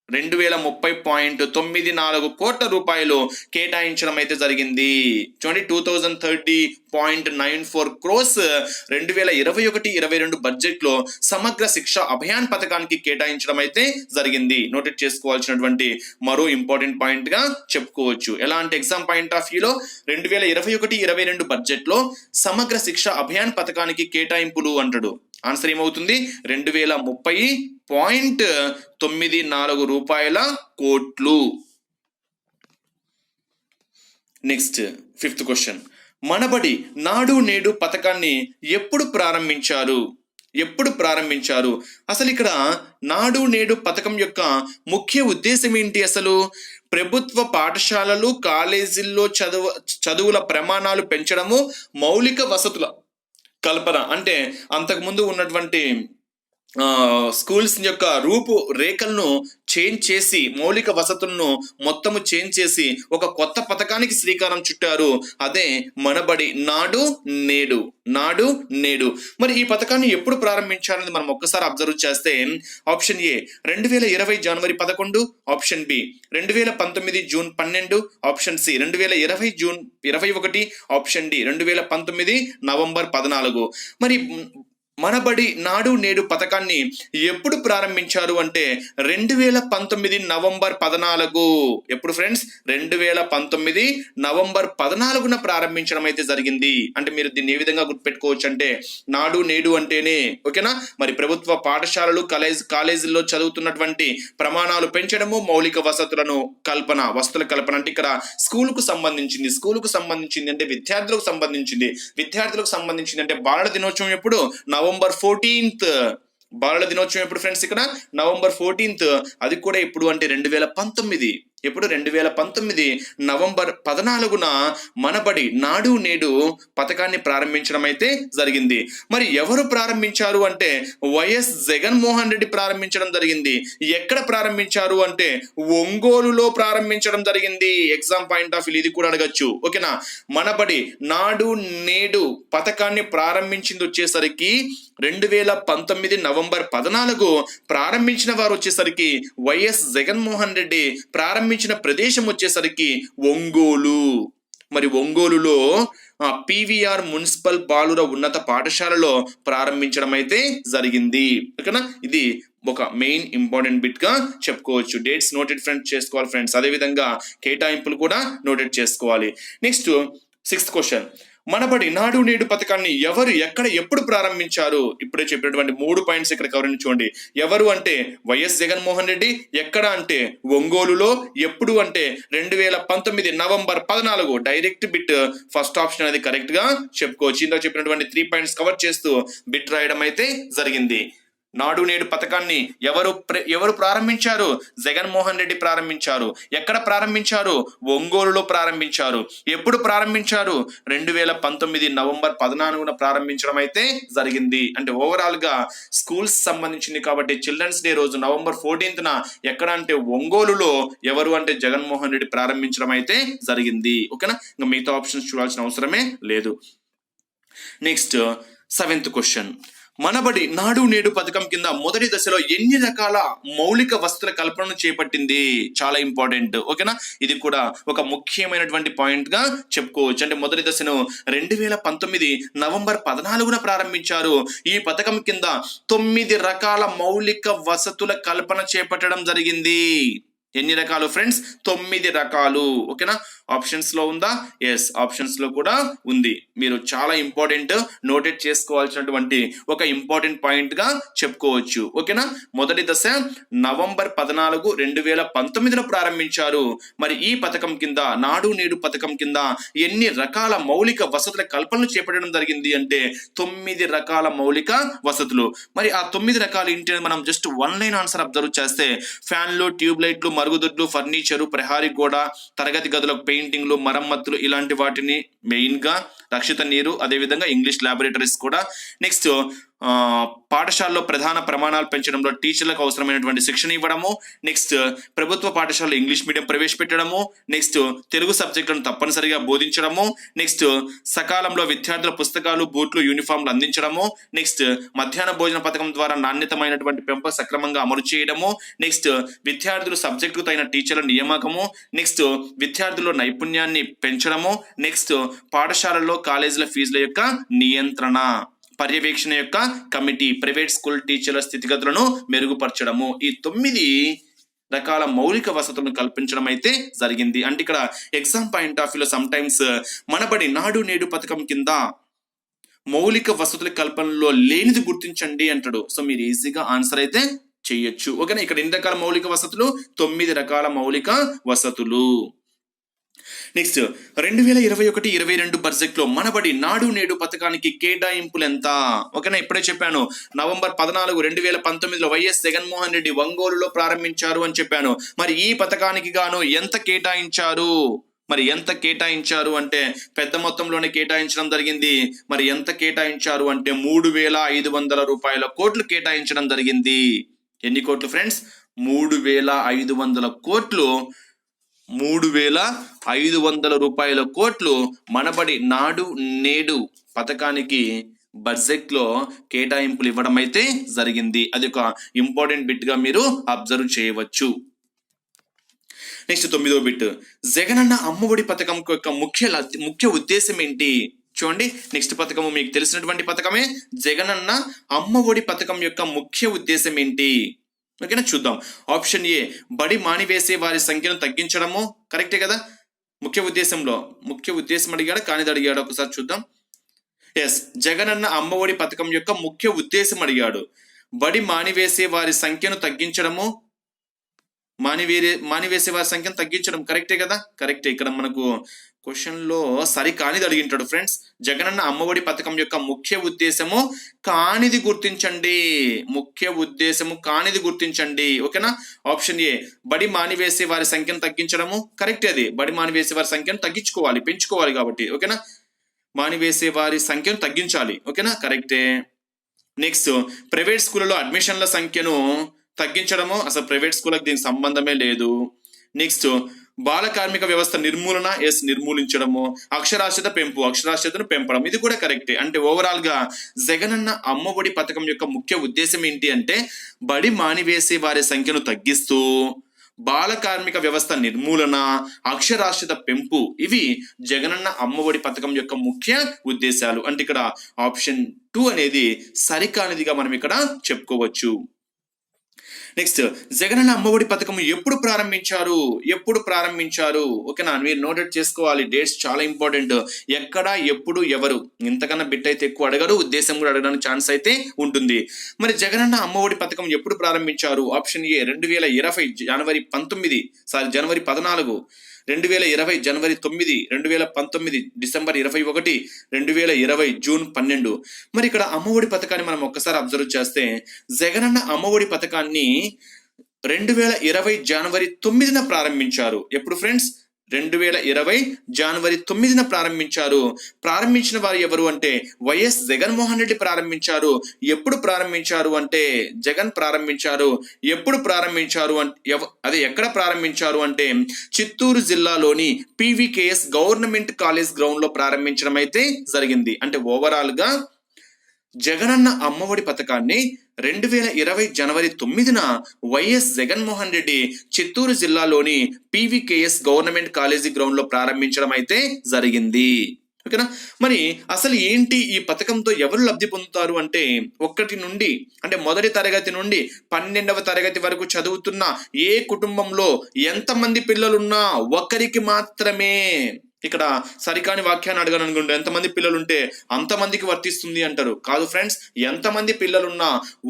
2030.94 కోట్ల రూపాయలు కేటాయించడం అయితే జరిగింది. చూడండి, 2030.94 crores 2021-22 బడ్జెట్ లో సమగ్ర శిక్ష అభియాన్ పథకానికి కేటాయించడం అయితే జరిగింది. నోటెడ్ చేసుకోవాల్సినటువంటి మరో ఇంపార్టెంట్ పాయింట్ గా చెప్పుకోవచ్చు. ఎలా అంటే ఎగ్జామ్ పాయింట్ ఆఫ్ వ్యూలో 2021-22 బడ్జెట్ లో సమగ్ర శిక్ష అభియాన్ పథకానికి కేటాయింపులు అంటాడు. ఆన్సర్ ఏమవుతుంది? 2030.94 రూపాయల కోట్లు. Next 5th question. మనబడి నాడు నేడు పథకాన్ని ఎప్పుడు ప్రారంభించారు? అసలు ఇక్కడ నాడు నేడు పథకం యొక్క ముఖ్య ఉద్దేశం ఏంటి? అసలు ప్రభుత్వ పాఠశాలలు, కాలేజీల్లో చదువుల ప్రమాణాలు పెంచడము, మౌలిక వసతుల కల్పన. అంటే అంతకుముందు ఉన్నటువంటి స్కూల్స్ యొక్క రూపు రేఖలను చేంజ్ చేసి, మౌలిక వసతులను మొత్తము చేంజ్ చేసి ఒక కొత్త పథకానికి శ్రీకారం చుట్టారు. అదే మనబడి నాడు నేడు. మరి ఈ పథకాన్ని ఎప్పుడు ప్రారంభించారని మనం ఒక్కసారి అబ్జర్వ్ చేస్తే ఆప్షన్ ఏ 2020 జనవరి 11, option B 2019 June 12, option C 2020 June 21, option D 2019 November 14. మరి మనబడి నాడు నేడు పథకాన్ని ఎప్పుడు ప్రారంభించారు అంటే 2019 నవంబర్ 14. ఎప్పుడు ఫ్రెండ్స్? 2019 నవంబర్ 14 ప్రారంభించడం అయితే జరిగింది. అంటే మీరు దీన్ని ఏ విధంగా గుర్తుపెట్టుకోవచ్చు అంటే నాడు నేడు అంటేనే, ఓకేనా, మరి ప్రభుత్వ పాఠశాలలు, కాలేజీల్లో చదువుతున్నటువంటి ప్రమాణాలు పెంచడము, మౌలిక వసతుల కల్పన అంటే ఇక్కడ స్కూలుకు సంబంధించింది అంటే విద్యార్థులకు సంబంధించింది అంటే బాలల దినోత్సవం ఎప్పుడు? November 14th. బాలల దినోత్సవం ఎప్పుడు ఫ్రెండ్స్? ఇక్కడ నవంబర్ 14th. అది కూడా ఎప్పుడు అంటే 2019. ఎప్పుడు 2019 నవంబర్ 14న మనబడి నాడు నేడు పథకాన్ని ప్రారంభించడం అయితే జరిగింది. మరి ఎవరు ప్రారంభించారు అంటే వైఎస్ జగన్మోహన్ రెడ్డి ప్రారంభించడం జరిగింది. ఎక్కడ ప్రారంభించారు అంటే ఒంగోలులో ప్రారంభించడం జరిగింది. ఎగ్జామ్ పాయింట్ ఆఫ్ వ్యూ ఇది కూడా అడగచ్చు. ఓకేనా, మనబడి నాడు నేడు పథకాన్ని ప్రారంభించింది వచ్చేసరికి 2019 నవంబర్ 14 ప్రారంభించిన వారు వచ్చేసరికి వైఎస్ జగన్మోహన్ రెడ్డి, ప్రారంభించిన ప్రదేశం వచ్చేసరికి ఒంగోలు. మరి ఒంగోలులో పివిఆర్ మున్సిపల్ బాలుర ఉన్నత పాఠశాలలో ప్రారంభించడం అయితే జరిగింది. ఓకేనా, ఇది ఒక మెయిన్ ఇంపార్టెంట్ బిట్ గా చెప్పుకోవచ్చు. డేట్స్ నోటెడ్ ఫ్రెండ్స్ చేసుకోవాలి ఫ్రెండ్స్. అదేవిధంగా కేటాయింపులు కూడా నోటెడ్ చేసుకోవాలి. నెక్స్ట్ 6th క్వశ్చన్, మనబడి నాడు నేడు పథకాన్ని ఎవరు ఎక్కడ ఎప్పుడు ప్రారంభించారు? ఇప్పుడే చెప్పినటువంటి 3 పాయింట్స్ ఇక్కడ గమనించుకోండి. ఎవరు అంటే వైఎస్ జగన్మోహన్ రెడ్డి, ఎక్కడ అంటే ఒంగోలులో, ఎప్పుడు అంటే 2019 November 14. Direct bit first option అనేది కరెక్ట్ గా చెప్పుకోవచ్చు. ఇందాక చెప్పినటువంటి 3 పాయింట్స్ కవర్ చేస్తూ బిట్ రాయడం అయితే జరిగింది. నాడు నేడు పథకాన్ని ఎవరు ప్రారంభించారు? జగన్మోహన్ రెడ్డి ప్రారంభించారు. ఎక్కడ ప్రారంభించారు? ఒంగోలులో ప్రారంభించారు. ఎప్పుడు ప్రారంభించారు? 2019 నవంబర్ 14న ప్రారంభించడం అయితే జరిగింది. అంటే ఓవరాల్ గా స్కూల్స్ సంబంధించింది కాబట్టి చిల్డ్రన్స్ డే రోజు నవంబర్ 14న ఎక్కడ అంటే ఒంగోలులో, ఎవరు అంటే జగన్మోహన్ రెడ్డి ప్రారంభించడం అయితే జరిగింది. ఓకేనా, ఇంకా మిగతా ఆప్షన్స్ చూడాల్సిన అవసరమే లేదు. నెక్స్ట్ 7th క్వశ్చన్, మనబడి నాడు నేడు పథకం కింద మొదటి దశలో ఎన్ని రకాల మౌలిక వసతుల కల్పనను చేపట్టింది? చాలా ఇంపార్టెంట్. ఓకేనా, ఇది కూడా ఒక ముఖ్యమైనటువంటి పాయింట్ గా చెప్పుకోవచ్చు. అంటే మొదటి దశను 2019 నవంబర్ 14న ప్రారంభించారు. ఈ పథకం కింద 9 రకాల మౌలిక వసతుల కల్పన చేపట్టడం జరిగింది. ఎన్ని రకాలు ఫ్రెండ్స్? 9 రకాలు. ఓకేనా, ఆప్షన్స్ లో ఉందా? ఎస్, ఆప్షన్స్ లో కూడా ఉంది. మీరు చాలా ఇంపార్టెంట్ నోటెడ్ చేసుకోవాల్సినటువంటి ఒక ఇంపార్టెంట్ పాయింట్ గా చెప్పుకోవచ్చు. ఓకేనా, మొదటి దశ నవంబర్ 14, 2019 ప్రారంభించారు. మరి ఈ పథకం కింద, నాడు నేడు పథకం కింద ఎన్ని రకాల మౌలిక వసతుల కల్పనలు చేపట్టడం జరిగింది అంటే 9 రకాల మౌలిక వసతులు. మరి ఆ 9 రకాలు ఏంటి? మనం జస్ట్ 1 లైన్ ఆన్సర్ అబ్జర్వ్ చేస్తే ఫ్యాన్లు, ట్యూబ్ లైట్లు, మరుగుదొడ్లు, ఫర్నిచరు, ప్రహారీ గోడ, తరగతి గదులకు పెయింటింగ్లు, మరమ్మతులు, ఇలాంటి వాటిని మెయిన్ గా, రక్షిత నీరు, అదేవిధంగా ఇంగ్లీష్ ల్యాబొరేటరీస్ కూడా. నెక్స్ట్ పాఠశాలలో ప్రధాన ప్రమాణాలు పెంచడంలో టీచర్లకు అవసరమైనటువంటి శిక్షణ ఇవ్వడము. నెక్స్ట్ ప్రభుత్వ పాఠశాలలో ఇంగ్లీష్ మీడియం ప్రవేశపెట్టడము. నెక్స్ట్ తెలుగు సబ్జెక్టులను తప్పనిసరిగా బోధించడము. నెక్స్ట్ సకాలంలో విద్యార్థుల పుస్తకాలు, బూట్లు, యూనిఫామ్లు అందించడము. నెక్స్ట్ మధ్యాహ్న భోజన పథకం ద్వారా నాణ్యతమైనటువంటి పెంప సక్రమంగా అమలు చేయడము. నెక్స్ట్ విద్యార్థులు సబ్జెక్టుకు తగిన టీచర్ల నియామకము. నెక్స్ట్ విద్యార్థుల నైపుణ్యాన్ని పెంచడము. నెక్స్ట్ పాఠశాలల్లో కాలేజీల ఫీజుల యొక్క నియంత్రణ, పర్యవేక్షణ యొక్క కమిటీ, ప్రైవేట్ స్కూల్ టీచర్ల స్థితిగతులను మెరుగుపరచడము. ఈ 9 రకాల మౌలిక వసతులను కల్పించడం అయితే జరిగింది. అంటే ఇక్కడ ఎగ్జామ్ పాయింట్ ఆఫ్ వ్యూలో సమ్ టైమ్స్ మనబడి నాడు నేడు పథకం కింద మౌలిక వసతుల కల్పనలో లేనిది గుర్తించండి అంటాడు. సో మీరు ఈజీగా ఆన్సర్ అయితే చేయొచ్చు. ఓకేనా, ఇక్కడ ఎన్ని రకాల మౌలిక వసతులు? 9 రకాల మౌలిక వసతులు. నెక్స్ట్ 2021-22 బడ్జెట్ లో మనబడి నాడు నేడు పథకానికి కేటాయింపులు ఎంత? ఓకేనా, ఇప్పుడే చెప్పాను నవంబర్ 14, 2019లో వైఎస్ జగన్మోహన్ రెడ్డి ఒంగోలులో ప్రారంభించారు అని చెప్పాను. మరి ఈ పథకానికి గాను ఎంత కేటాయించారు? మరి ఎంత కేటాయించారు అంటే పెద్ద మొత్తంలోనే కేటాయించడం జరిగింది. మరి ఎంత కేటాయించారు అంటే 3,500 రూపాయల కోట్లు కేటాయించడం జరిగింది. ఎన్ని కోట్లు ఫ్రెండ్స్? 3,500 కోట్లు. 3,500 రూపాయల కోట్లు మనబడి నాడు నేడు పథకానికి బడ్జెట్ లో కేటాయింపులు ఇవ్వడం అయితే జరిగింది. అది ఒక ఇంపార్టెంట్ బిట్ గా మీరు అబ్జర్వ్ చేయవచ్చు. నెక్స్ట్ 9వ బిట్, జగనన్న అమ్మఒడి పథకం యొక్క ముఖ్య ఉద్దేశం ఏంటి? చూడండి, నెక్స్ట్ పథకము మీకు తెలిసినటువంటి పథకమే. జగనన్న అమ్మఒడి పథకం యొక్క ముఖ్య ఉద్దేశం ఏంటి? ఓకేనా, చూద్దాం. ఆప్షన్ ఏ, బడి మానివేసే వారి సంఖ్యను తగ్గించడము. కరెక్టే కదా. ముఖ్య ఉద్దేశం అడిగాడు, కానిది అడిగాడు. ఒకసారి చూద్దాం. ఎస్, జగనన్న అమ్మఒడి పథకం యొక్క ముఖ్య ఉద్దేశం అడిగాడు. బడి మానివేసే వారి సంఖ్యను తగ్గించడము మానివేసే వారి సంఖ్యను తగ్గించడం కరెక్టే కదా, కరెక్టే. ఇక్కడ మనకు క్వశ్చన్ లో సరికానిది అడిగింటాడు ఫ్రెండ్స్. జగనన్న అమ్మఒడి పథకం యొక్క ముఖ్య ఉద్దేశము కానిది గుర్తించండి, ముఖ్య ఉద్దేశము కానిది గుర్తించండి. ఓకేనా. ఆప్షన్ ఏ బడి మానివేసే వారి సంఖ్యను తగ్గించడము కరెక్ట్. అది బడి మానివేసే వారి సంఖ్యను తగ్గించుకోవాలి, పెంచుకోవాలి కాబట్టి. ఓకేనా, మానివేసే వారి సంఖ్యను తగ్గించాలి. ఓకేనా, కరెక్టే. నెక్స్ట్ ప్రైవేట్ స్కూళ్ళలో అడ్మిషన్ల సంఖ్యను తగ్గించడము, అసలు ప్రైవేట్ స్కూళ్ళకి దీనికి సంబంధమే లేదు. నెక్స్ట్ బాల కార్మిక వ్యవస్థ నిర్మూలన, నిర్మూలించడము. అక్షరాస్యతను పెంపడం, ఇది కూడా కరెక్టే. అంటే ఓవరాల్ గా జగనన్న అమ్మఒడి పథకం యొక్క ముఖ్య ఉద్దేశం ఏంటి అంటే బడి మానివేసే వారి సంఖ్యను తగ్గిస్తూ బాల కార్మిక వ్యవస్థ నిర్మూలన, అక్షరాస్యత పెంపు, ఇవి జగనన్న అమ్మఒడి పథకం యొక్క ముఖ్య ఉద్దేశాలు. అంటే ఇక్కడ ఆప్షన్ 2 అనేది సరికానిదిగా మనం ఇక్కడ చెప్పుకోవచ్చు. నెక్స్ట్ జగనన్న అమ్మఒడి పథకం ఎప్పుడు ప్రారంభించారు? ఓకేనా, మీరు నోటెడ్ చేసుకోవాలి. డేట్స్ చాలా ఇంపార్టెంట్. ఎక్కడ, ఎప్పుడు, ఎవరు, ఇంతకన్నా బిట్ అయితే ఎక్కువ అడగరు, ఉద్దేశం కూడా అడగడానికి ఛాన్స్ అయితే ఉంటుంది. మరి జగనన్న అమ్మఒడి పథకం ఎప్పుడు ప్రారంభించారు? Option A 2020 January 14, 2020 January 9, 2019 December 21, 2020 June 12. మరి ఇక్కడ అమ్మఒడి పథకాన్ని మనం ఒక్కసారి అబ్జర్వ్ చేస్తే జగనన్న అమ్మఒడి పథకాన్ని 2020 జనవరి 9న ప్రారంభించారు. ఎప్పుడు ఫ్రెండ్స్? 2020 జనవరి 9న ప్రారంభించారు. ప్రారంభించిన వారు ఎవరు అంటే వైఎస్ జగన్మోహన్ రెడ్డి ప్రారంభించారు. ఎప్పుడు ప్రారంభించారు అంటే జగన్ ప్రారంభించారు. ఎప్పుడు ప్రారంభించారు అంటే ఎక్కడ ప్రారంభించారు అంటే చిత్తూరు జిల్లాలోని పీవీకేఎస్ గవర్నమెంట్ కాలేజ్ గ్రౌండ్ లో ప్రారంభించడం అయితే జరిగింది. అంటే ఓవరాల్ గా జగనన్న అమ్మఒడి పథకాన్ని 2020 జనవరి 9న వైఎస్ జగన్మోహన్ రెడ్డి చిత్తూరు జిల్లాలోని పీవీకేఎస్ గవర్నమెంట్ కాలేజీ గ్రౌండ్ లో ప్రారంభించడం అయితే జరిగింది. ఓకేనా. మరి అసలు ఏంటి ఈ పథకంతో ఎవరు లబ్ధి పొందుతారు అంటే 1 నుండి అంటే మొదటి తరగతి నుండి 12వ తరగతి వరకు చదువుతున్న ఏ కుటుంబంలో ఎంతమంది పిల్లలున్నా ఒక్కరికి మాత్రమే. ఇక్కడ సరికాని వాక్యాన్ని అడగను అనుకుంటే ఎంతమంది పిల్లలు ఉంటే అంతమందికి వర్తిస్తుంది అంటారు. కాదు ఫ్రెండ్స్, ఎంతమంది పిల్లలున్నా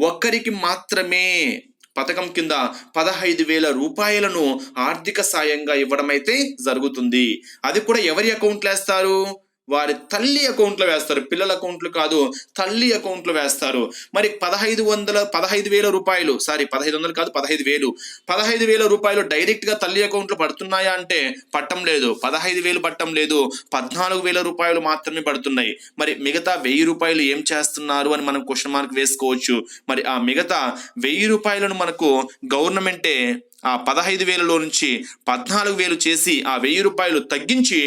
ఒక్కరికి మాత్రమే పథకం కింద 15,000 రూపాయలను ఆర్థిక సాయంగా ఇవ్వడం అయితే జరుగుతుంది. అది కూడా ఎవరి అకౌంట్లో వేస్తారు? వారి తల్లి అకౌంట్లో వేస్తారు. పిల్లల అకౌంట్లు కాదు, తల్లి అకౌంట్లో వేస్తారు. మరి 15,000 రూపాయలు, 1500 కాదు 15,000 రూపాయలు డైరెక్ట్ గా తల్లి అకౌంట్లో పడుతున్నాయా అంటే పట్టం లేదు. 15,000 పట్టం లేదు, 14,000 రూపాయలు మాత్రమే పడుతున్నాయి. మరి మిగతా 1,000 రూపాయలు ఏం చేస్తున్నారు అని మనం క్వశ్చన్ మార్క్ వేసుకోవచ్చు. మరి ఆ మిగతా 1,000 రూపాయలను మనకు గవర్నమెంటే ఆ 15,000లో నుంచి 14,000 చేసి ఆ 1,000 రూపాయలు తగ్గించి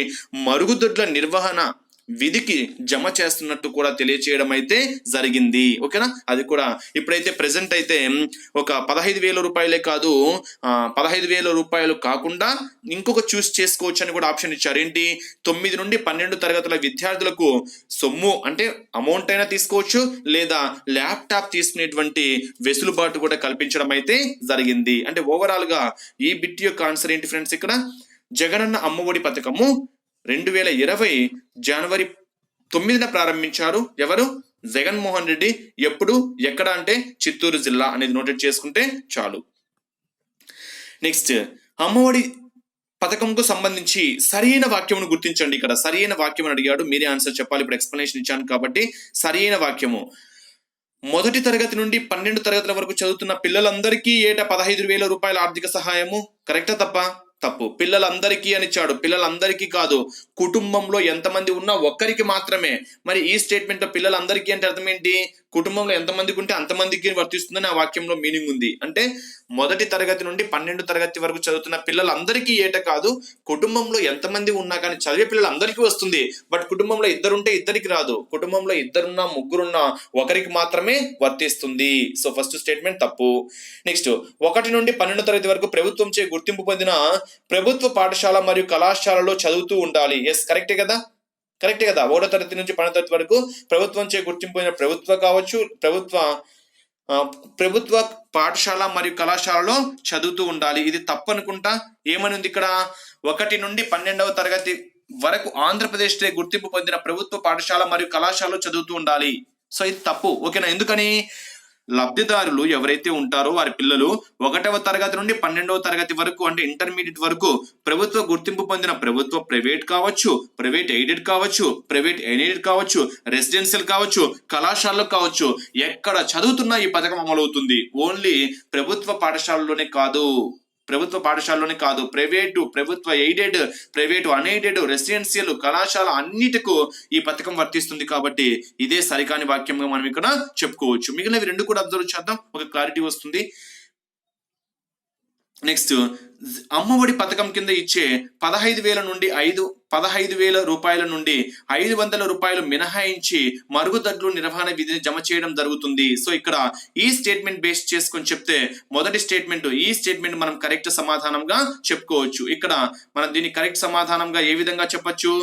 మరుగుదొడ్ల నిర్వహణ విధికి జమ చేస్తున్నట్టు కూడా తెలియచేయడం అయితే జరిగింది. ఓకేనా. అది కూడా ఇప్పుడైతే ప్రెసెంట్ అయితే ఒక 15,000 రూపాయలే కాదు, 15,000 రూపాయలు కాకుండా ఇంకొక చూస్ చేసుకోవచ్చు అని కూడా ఆప్షన్ ఇచ్చారు. ఏంటి? 9 నుండి 12 తరగతుల విద్యార్థులకు సొమ్ము అంటే అమౌంట్ అయినా తీసుకోవచ్చు, లేదా ల్యాప్టాప్ తీసుకునేటువంటి వెసులుబాటు కూడా కల్పించడం అయితే జరిగింది. అంటే ఓవరాల్ గా ఈ బిట్ యొక్క ఆన్సర్ ఏంటి ఫ్రెండ్స్? ఇక్కడ జగనన్న అమ్మఒడి పథకము 2020 జనవరి 9న ప్రారంభించారు. ఎవరు? జగన్మోహన్ రెడ్డి. ఎప్పుడు, ఎక్కడ అంటే చిత్తూరు జిల్లా అనేది నోటెడ్ చేసుకుంటే చాలు. నెక్స్ట్ అమ్మఒడి పథకంకు సంబంధించి సరైన వాక్యమును గుర్తించండి. ఇక్కడ సరైన వాక్యం అడిగాడు, మీరే ఆన్సర్ చెప్పాలి. ఇప్పుడు ఎక్స్ప్లెనేషన్ ఇచ్చాను కాబట్టి సరైన వాక్యము మొదటి తరగతి నుండి 12 తరగతుల వరకు చదువుతున్న పిల్లలందరికీ ఏటా 15,000 రూపాయల ఆర్థిక సహాయము. కరెక్టా తప్ప? తప్పు. పిల్లలందరికీ అని ఇచ్చాడు. పిల్లలందరికీ కాదు, కుటుంబంలో ఎంతమంది ఉన్నా ఒక్కరికి మాత్రమే. మరి ఈ స్టేట్మెంట్ లో పిల్లలందరికీ అంటే అర్థం ఏంటి? కుటుంబంలో ఎంతమందికి ఉంటే అంతమందికి వర్తిస్తుందని ఆ వాక్యంలో మీనింగ్ ఉంది. అంటే మొదటి తరగతి నుండి 12 తరగతి వరకు చదువుతున్న పిల్లలందరికీ ఏట కాదు, కుటుంబంలో ఎంతమంది ఉన్నా కానీ చదివే పిల్లలందరికీ వస్తుంది. బట్ కుటుంబంలో ఇద్దరుంటే ఇద్దరికి రాదు, కుటుంబంలో ఇద్దరున్నా ముగ్గురున్నా ఒకరికి మాత్రమే వర్తిస్తుంది. సో ఫస్ట్ స్టేట్మెంట్ తప్పు. నెక్స్ట్ 1 నుండి 12 తరగతి వరకు ప్రభుత్వంచే గుర్తింపు పొందిన ప్రభుత్వ పాఠశాల మరియు కళాశాలలో చదువుతూ ఉండాలి. ఎస్, కరెక్టే కదా. 1వ తరగతి నుంచి 12వ తరగతి వరకు ప్రభుత్వంచే గుర్తింపు పొందిన ప్రభుత్వ కావచ్చు, ప్రభుత్వ పాఠశాల మరియు కళాశాలలో చదువుతూ ఉండాలి. ఇది తప్పు అనుకుంటా. ఏమని ఉంది ఇక్కడ? 1 నుండి 12వ తరగతి వరకు ఆంధ్రప్రదేశ్ గుర్తింపు పొందిన ప్రభుత్వ పాఠశాల మరియు కళాశాలలో చదువుతూ ఉండాలి. సో ఇది తప్పు. ఓకేనా. ఎందుకని? లబ్ధిదారులు ఎవరైతే ఉంటారో వారి పిల్లలు 1వ తరగతి నుండి 12వ తరగతి వరకు అంటే ఇంటర్మీడియట్ వరకు ప్రభుత్వ గుర్తింపు పొందిన ప్రభుత్వ ప్రైవేట్ కావచ్చు, ప్రైవేట్ ఎయిడెడ్ కావచ్చు, ప్రైవేట్ ఎయిడెడ్ కావచ్చు, రెసిడెన్షియల్ కావచ్చు, కళాశాలలు కావచ్చు, ఎక్కడ చదువుతున్నా ఈ పథకం అమలవుతుంది. ఓన్లీ ప్రభుత్వ పాఠశాలలోనే కాదు, ప్రైవేటు, ప్రభుత్వ ఎయిడెడ్, ప్రైవేటు అన్ఎయిడెడ్, రెసిడెన్షియల్, కళాశాల అన్నిటికూ ఈ పథకం వర్తిస్తుంది. కాబట్టి ఇదే సరికాని వాక్యంగా మనం ఇక్కడ చెప్పుకోవచ్చు. మిగిలినవి రెండు కూడా అబ్జర్వ్ చేద్దాం, ఒక క్లారిటీ వస్తుంది. నెక్స్ట్, అమ్మఒడి పథకం కింద ఇచ్చే 15,000 రూపాయల నుండి 500 రూపాయలు మినహాయించి మరుగుదొడ్లు నిర్వహణ విధిని జమ చేయడం జరుగుతుంది. సో ఇక్కడ ఈ స్టేట్మెంట్ బేస్ చేసుకొని చెప్తే మొదటి స్టేట్మెంట్, ఈ స్టేట్మెంట్ మనం కరెక్ట్ సమాధానంగా చెప్పుకోవచ్చు. ఇక్కడ మనం దీన్ని కరెక్ట్ సమాధానంగా ఏ విధంగా చెప్పొచ్చు,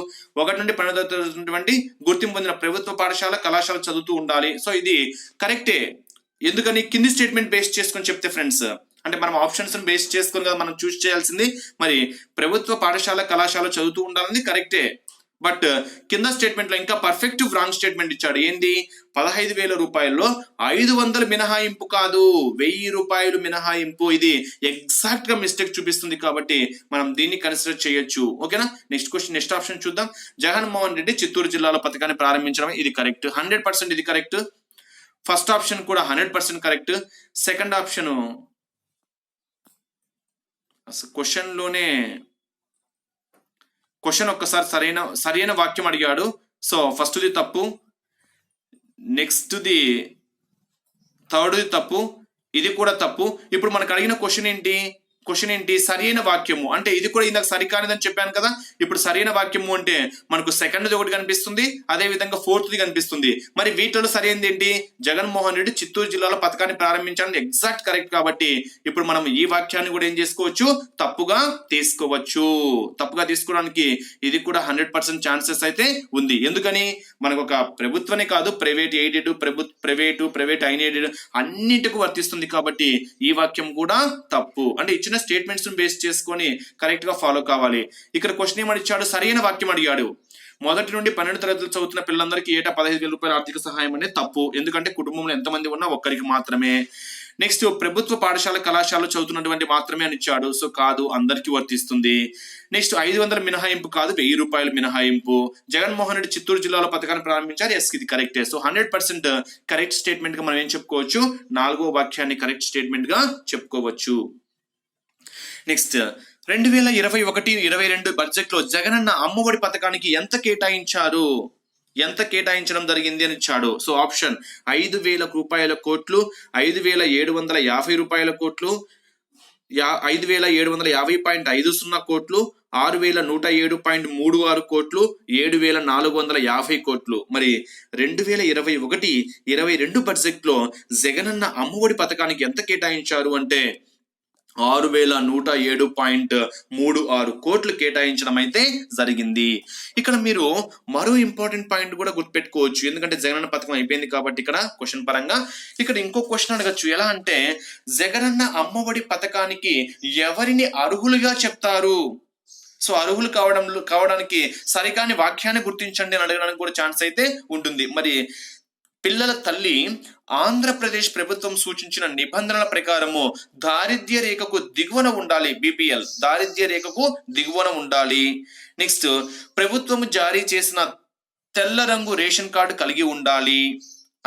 1 నుండి 12వ తరగతి గుర్తింపు పొందిన ప్రభుత్వ పాఠశాల, కళాశాల చదువుతూ ఉండాలి. సో ఇది కరెక్టే. ఎందుకని కింది స్టేట్మెంట్ బేస్ చేసుకొని చెప్తే ఫ్రెండ్స్, అంటే మనం ఆప్షన్స్ బేస్ చేసుకుని కదా మనం చూస్ చేయాల్సింది. మరి ప్రభుత్వ పాఠశాల, కళాశాల చదువుతూ ఉండాలని కరెక్టే, బట్ కింద స్టేట్మెంట్ లో ఇంకా పర్ఫెక్ట్ రాంగ్ స్టేట్మెంట్ ఇచ్చాడు. ఏంది, 15,000 రూపాయల్లో 500 మినహాయింపు కాదు, 1000 రూపాయలు మినహాయింపు. ఇది ఎగ్జాక్ట్ గా మిస్టేక్ చూపిస్తుంది. కాబట్టి మనం దీన్ని కన్సిడర్ చేయొచ్చు. ఓకేనా. నెక్స్ట్ క్వశ్చన్, నెక్స్ట్ ఆప్షన్ చూద్దాం. జగన్మోహన్ రెడ్డి చిత్తూరు జిల్లాలో పథకాన్ని ప్రారంభించడం, ఇది కరెక్ట్, 100% ఇది కరెక్ట్. ఫస్ట్ ఆప్షన్ కూడా 100% కరెక్ట్. సెకండ్ ఆప్షన్ క్వశ్చన్ ఒక్కసారి సరైన వాక్యం అడిగాడు. సో ఫస్ట్ది తప్పు, నెక్స్ట్ది థర్డ్ది తప్పు, ఇది కూడా తప్పు. ఇప్పుడు మనకు అడిగిన క్వశ్చన్ ఏంటి, సరైన వాక్యము. అంటే ఇది కూడా ఇందాక సరికానిదని చెప్పాను కదా. ఇప్పుడు సరైన వాక్యము అంటే మనకు సెకండ్ది ఒకటి కనిపిస్తుంది, అదే విధంగా ఫోర్త్ది కనిపిస్తుంది. మరి వీటిలో సరైనది ఏంటి, జగన్మోహన్ రెడ్డి చిత్తూరు జిల్లాలో పథకాన్ని ప్రారంభించాలని ఎగ్జాక్ట్ కరెక్ట్. కాబట్టి ఇప్పుడు మనం ఈ వాక్యాన్ని కూడా ఏం చేసుకోవచ్చు, తప్పుగా తీసుకోవడానికి ఇది కూడా 100% ఛాన్సెస్ అయితే ఉంది. ఎందుకని, మనకు ఒక ప్రభుత్వమే కాదు, ప్రైవేట్ ఎయిడెడ్, ప్రైవేట్ అన్ఎయిడెడ్ అన్నింటికి వర్తిస్తుంది. కాబట్టి ఈ వాక్యం కూడా తప్పు. అంటే ఇచ్చిన స్టేట్మెంట్స్ బేస్ చేసుకొని కరెక్ట్ గా ఫాలో కావాలి. ఇక్కడ క్వశ్చన్ ఏమని ఇచ్చాడు, సరైన వాక్యం అడిగాడు. 1 నుండి 12 తరగతులు చదువుతున్న పిల్లలందరికీ ఏటా 15,000 రూపాయల ఆర్థిక సహాయం అనేది తప్పు. ఎందుకంటే కుటుంబంలో ఎంతమంది ఉన్నా ఒక్కరికి మాత్రమే. నెక్స్ట్, ప్రభుత్వ పాఠశాల, కళాశాలలో చదువుతున్నటువంటి మాత్రమే అని ఇచ్చాడు. సో కాదు, అందరికీ వర్తిస్తుంది. నెక్స్ట్, 500 మినహాయింపు కాదు, 1000 రూపాయలు మినహాయింపు. జగన్మోహన్ రెడ్డి చిత్తూరు జిల్లాలో పథకాన్ని ప్రారంభించారు. ఎస్, ఇది కరెక్టే. సో 100% కరెక్ట్ స్టేట్మెంట్ గా మనం ఏం చెప్పుకోవచ్చు, 4వ వాక్యాన్ని కరెక్ట్ స్టేట్మెంట్ గా చెప్పుకోవచ్చు. నెక్స్ట్, 2021-22 బడ్జెట్ లో జగనన్న అమ్మఒడి పథకానికి ఎంత కేటాయించడం జరిగింది అని ఇచ్చాడు. సో ఆప్షన్ 5,000 రూపాయల కోట్లు, 5,750 రూపాయల కోట్లు, 5,750.50 కోట్లు, 6,107.36 కోట్లు, 7,450 కోట్లు. మరి 2021-22 బడ్జెట్ లో జగనన్న అమ్మఒడి పథకానికి ఎంత కేటాయించారు అంటే 6,107.36 కోట్లు కేటాయించడం అయితే జరిగింది. ఇక్కడ మీరు మరో ఇంపార్టెంట్ పాయింట్ కూడా గుర్తుపెట్టుకోవచ్చు. ఎందుకంటే జగనన్న పథకం అయిపోయింది కాబట్టి ఇక్కడ క్వశ్చన్ పరంగా ఇక్కడ ఇంకో క్వశ్చన్ అడగచ్చు. ఎలా అంటే, జగనన్న అమ్మఒడి పథకానికి ఎవరిని అర్హులుగా చెప్తారు? సో అర్హులు కావడానికి సరికాని వాక్యాన్ని గుర్తించండి అని అడగడానికి కూడా ఛాన్స్ అయితే ఉంటుంది. మరి పిల్లల తల్లి ఆంధ్రప్రదేశ్ ప్రభుత్వం సూచించిన నిబంధనల ప్రకారము దారిద్ర్య రేఖకు దిగువన ఉండాలి. బిపిఎల్ దారిద్ర్య రేఖకు దిగువన ఉండాలి. నెక్స్ట్, ప్రభుత్వం జారీ చేసిన తెల్ల రంగు రేషన్ కార్డు కలిగి ఉండాలి.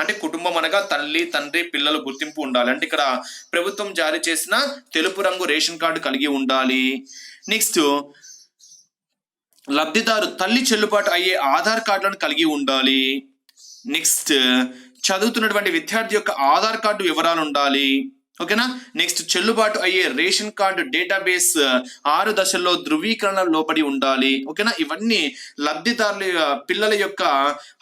అంటే కుటుంబం అనగా తల్లి, తండ్రి, పిల్లల గుర్తింపు ఉండాలి. అంటే ఇక్కడ ప్రభుత్వం జారీ చేసిన తెలుపు రంగు రేషన్ కార్డు కలిగి ఉండాలి. నెక్స్ట్, లబ్ధిదారు తల్లి చెల్లుబాటు అయ్యే ఆధార్ కార్డులను కలిగి ఉండాలి. నెక్స్ట్, చదువుతున్నటువంటి విద్యార్థి యొక్క ఆధార్ కార్డు వివరాలు ఉండాలి. ఓకేనా. నెక్స్ట్, చెల్లుబాటు అయ్యే రేషన్ కార్డు డేటాబేస్ 6 దశల్లో ధృవీకరణ లోబడి ఉండాలి. ఓకేనా. ఇవన్నీ లబ్ధిదారుల పిల్లల యొక్క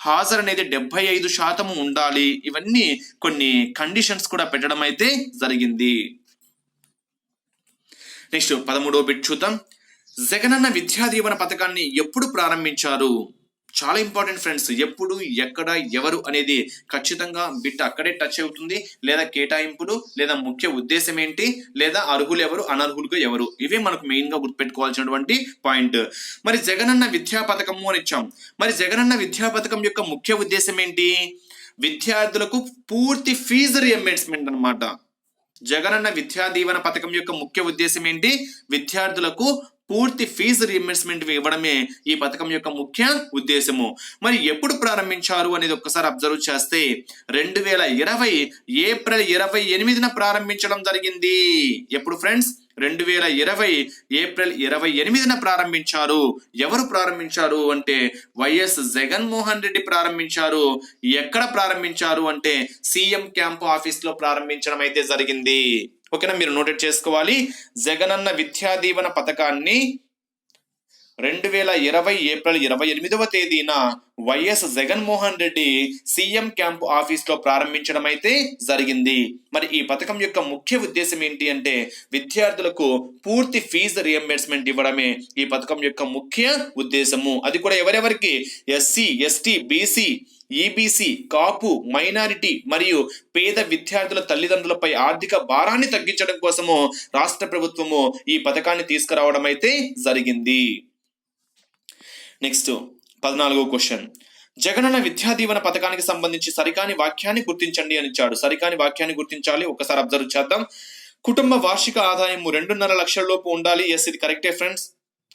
హాజరు అనేది 75% ఉండాలి. ఇవన్నీ కొన్ని కండిషన్స్ కూడా పెట్టడం అయితే జరిగింది. నెక్స్ట్ 13వ బిట్ చూద్దాం. జగనన్న విద్యా దీవెన పథకాన్ని ఎప్పుడు ప్రారంభించారు? చాలా ఇంపార్టెంట్ ఫ్రెండ్స్. ఎప్పుడు, ఎక్కడ, ఎవరు అనేది ఖచ్చితంగా బిట్ అక్కడే టచ్ అవుతుంది. లేదా కేటాయింపులు, లేదా ముఖ్య ఉద్దేశం ఏంటి, లేదా అర్హులు ఎవరు, అనర్హులుగా ఎవరు, ఇవే మనకు మెయిన్ గా గుర్తుపెట్టుకోవాల్సినటువంటి పాయింట్. మరి జగనన్న విద్యా పథకము అని ఇచ్చాం. మరి జగనన్న విద్యా పథకం యొక్క ముఖ్య ఉద్దేశం ఏంటి? విద్యార్థులకు పూర్తి ఫీజు రియంబర్స్మెంట్ అన్నమాట. జగనన్న విద్యా దీవెన పథకం యొక్క ముఖ్య ఉద్దేశం ఏంటి? విద్యార్థులకు పూర్తి ఫీజు రియంబర్స్మెంట్ ఇవ్వడమే ఈ పథకం యొక్క ముఖ్య ఉద్దేశము. మరి ఎప్పుడు ప్రారంభించారు అనేది ఒక్కసారి అబ్జర్వ్ చేస్తే 2020 ఏప్రిల్ 28న ప్రారంభించడం జరిగింది. ఎప్పుడు ఫ్రెండ్స్? 2020 ఏప్రిల్ 28న ప్రారంభించారు. ఎవరు ప్రారంభించారు అంటే వైఎస్ జగన్మోహన్ రెడ్డి ప్రారంభించారు. ఎక్కడ ప్రారంభించారు అంటే సీఎం క్యాంపు ఆఫీస్ లో ప్రారంభించడం అయితే జరిగింది. ఓకేనా, మీరు నోటెడ్ చేసుకోవాలి. జగనన్న విద్యా దీవెన పథకాన్ని 2020 ఏప్రిల్ 28వ తేదీన YS Jaganmohan Reddy CM camp office లో ప్రారంభించడం అయితే జరిగింది. మరి ఈ పథకం యొక్క ముఖ్య ఉద్దేశం ఏంటి అంటే విద్యార్థులకు పూర్తి ఫీజు రియంబర్స్మెంట్ ఇవ్వడమే ఈ పథకం యొక్క ముఖ్య ఉద్దేశము. అది కూడా ఎవరెవరికి? ఎస్సీ, ఎస్టీ, బీసీ, ఈబీసీ, కాపు, మైనారిటీ మరియు పేద విద్యార్థుల తల్లిదండ్రులపై ఆర్థిక భారాన్ని తగ్గించడం కోసము రాష్ట్ర ప్రభుత్వము ఈ పథకాన్ని తీసుకురావడం అయితే జరిగింది. Next 14వ question. జగనన్న విద్యా దీవెన పథకానికి సంబంధించి సరికాని వాక్యాన్ని గుర్తించండి అని ఇచ్చాడు. సరికాని వాక్యాన్ని గుర్తించాలి. ఒకసారి అబ్జర్వ్ చేద్దాం. కుటుంబ వార్షిక ఆదాయము 2.5 లక్షల లోపు ఉండాలి. ఎస్, ఇది కరెక్టే ఫ్రెండ్స్.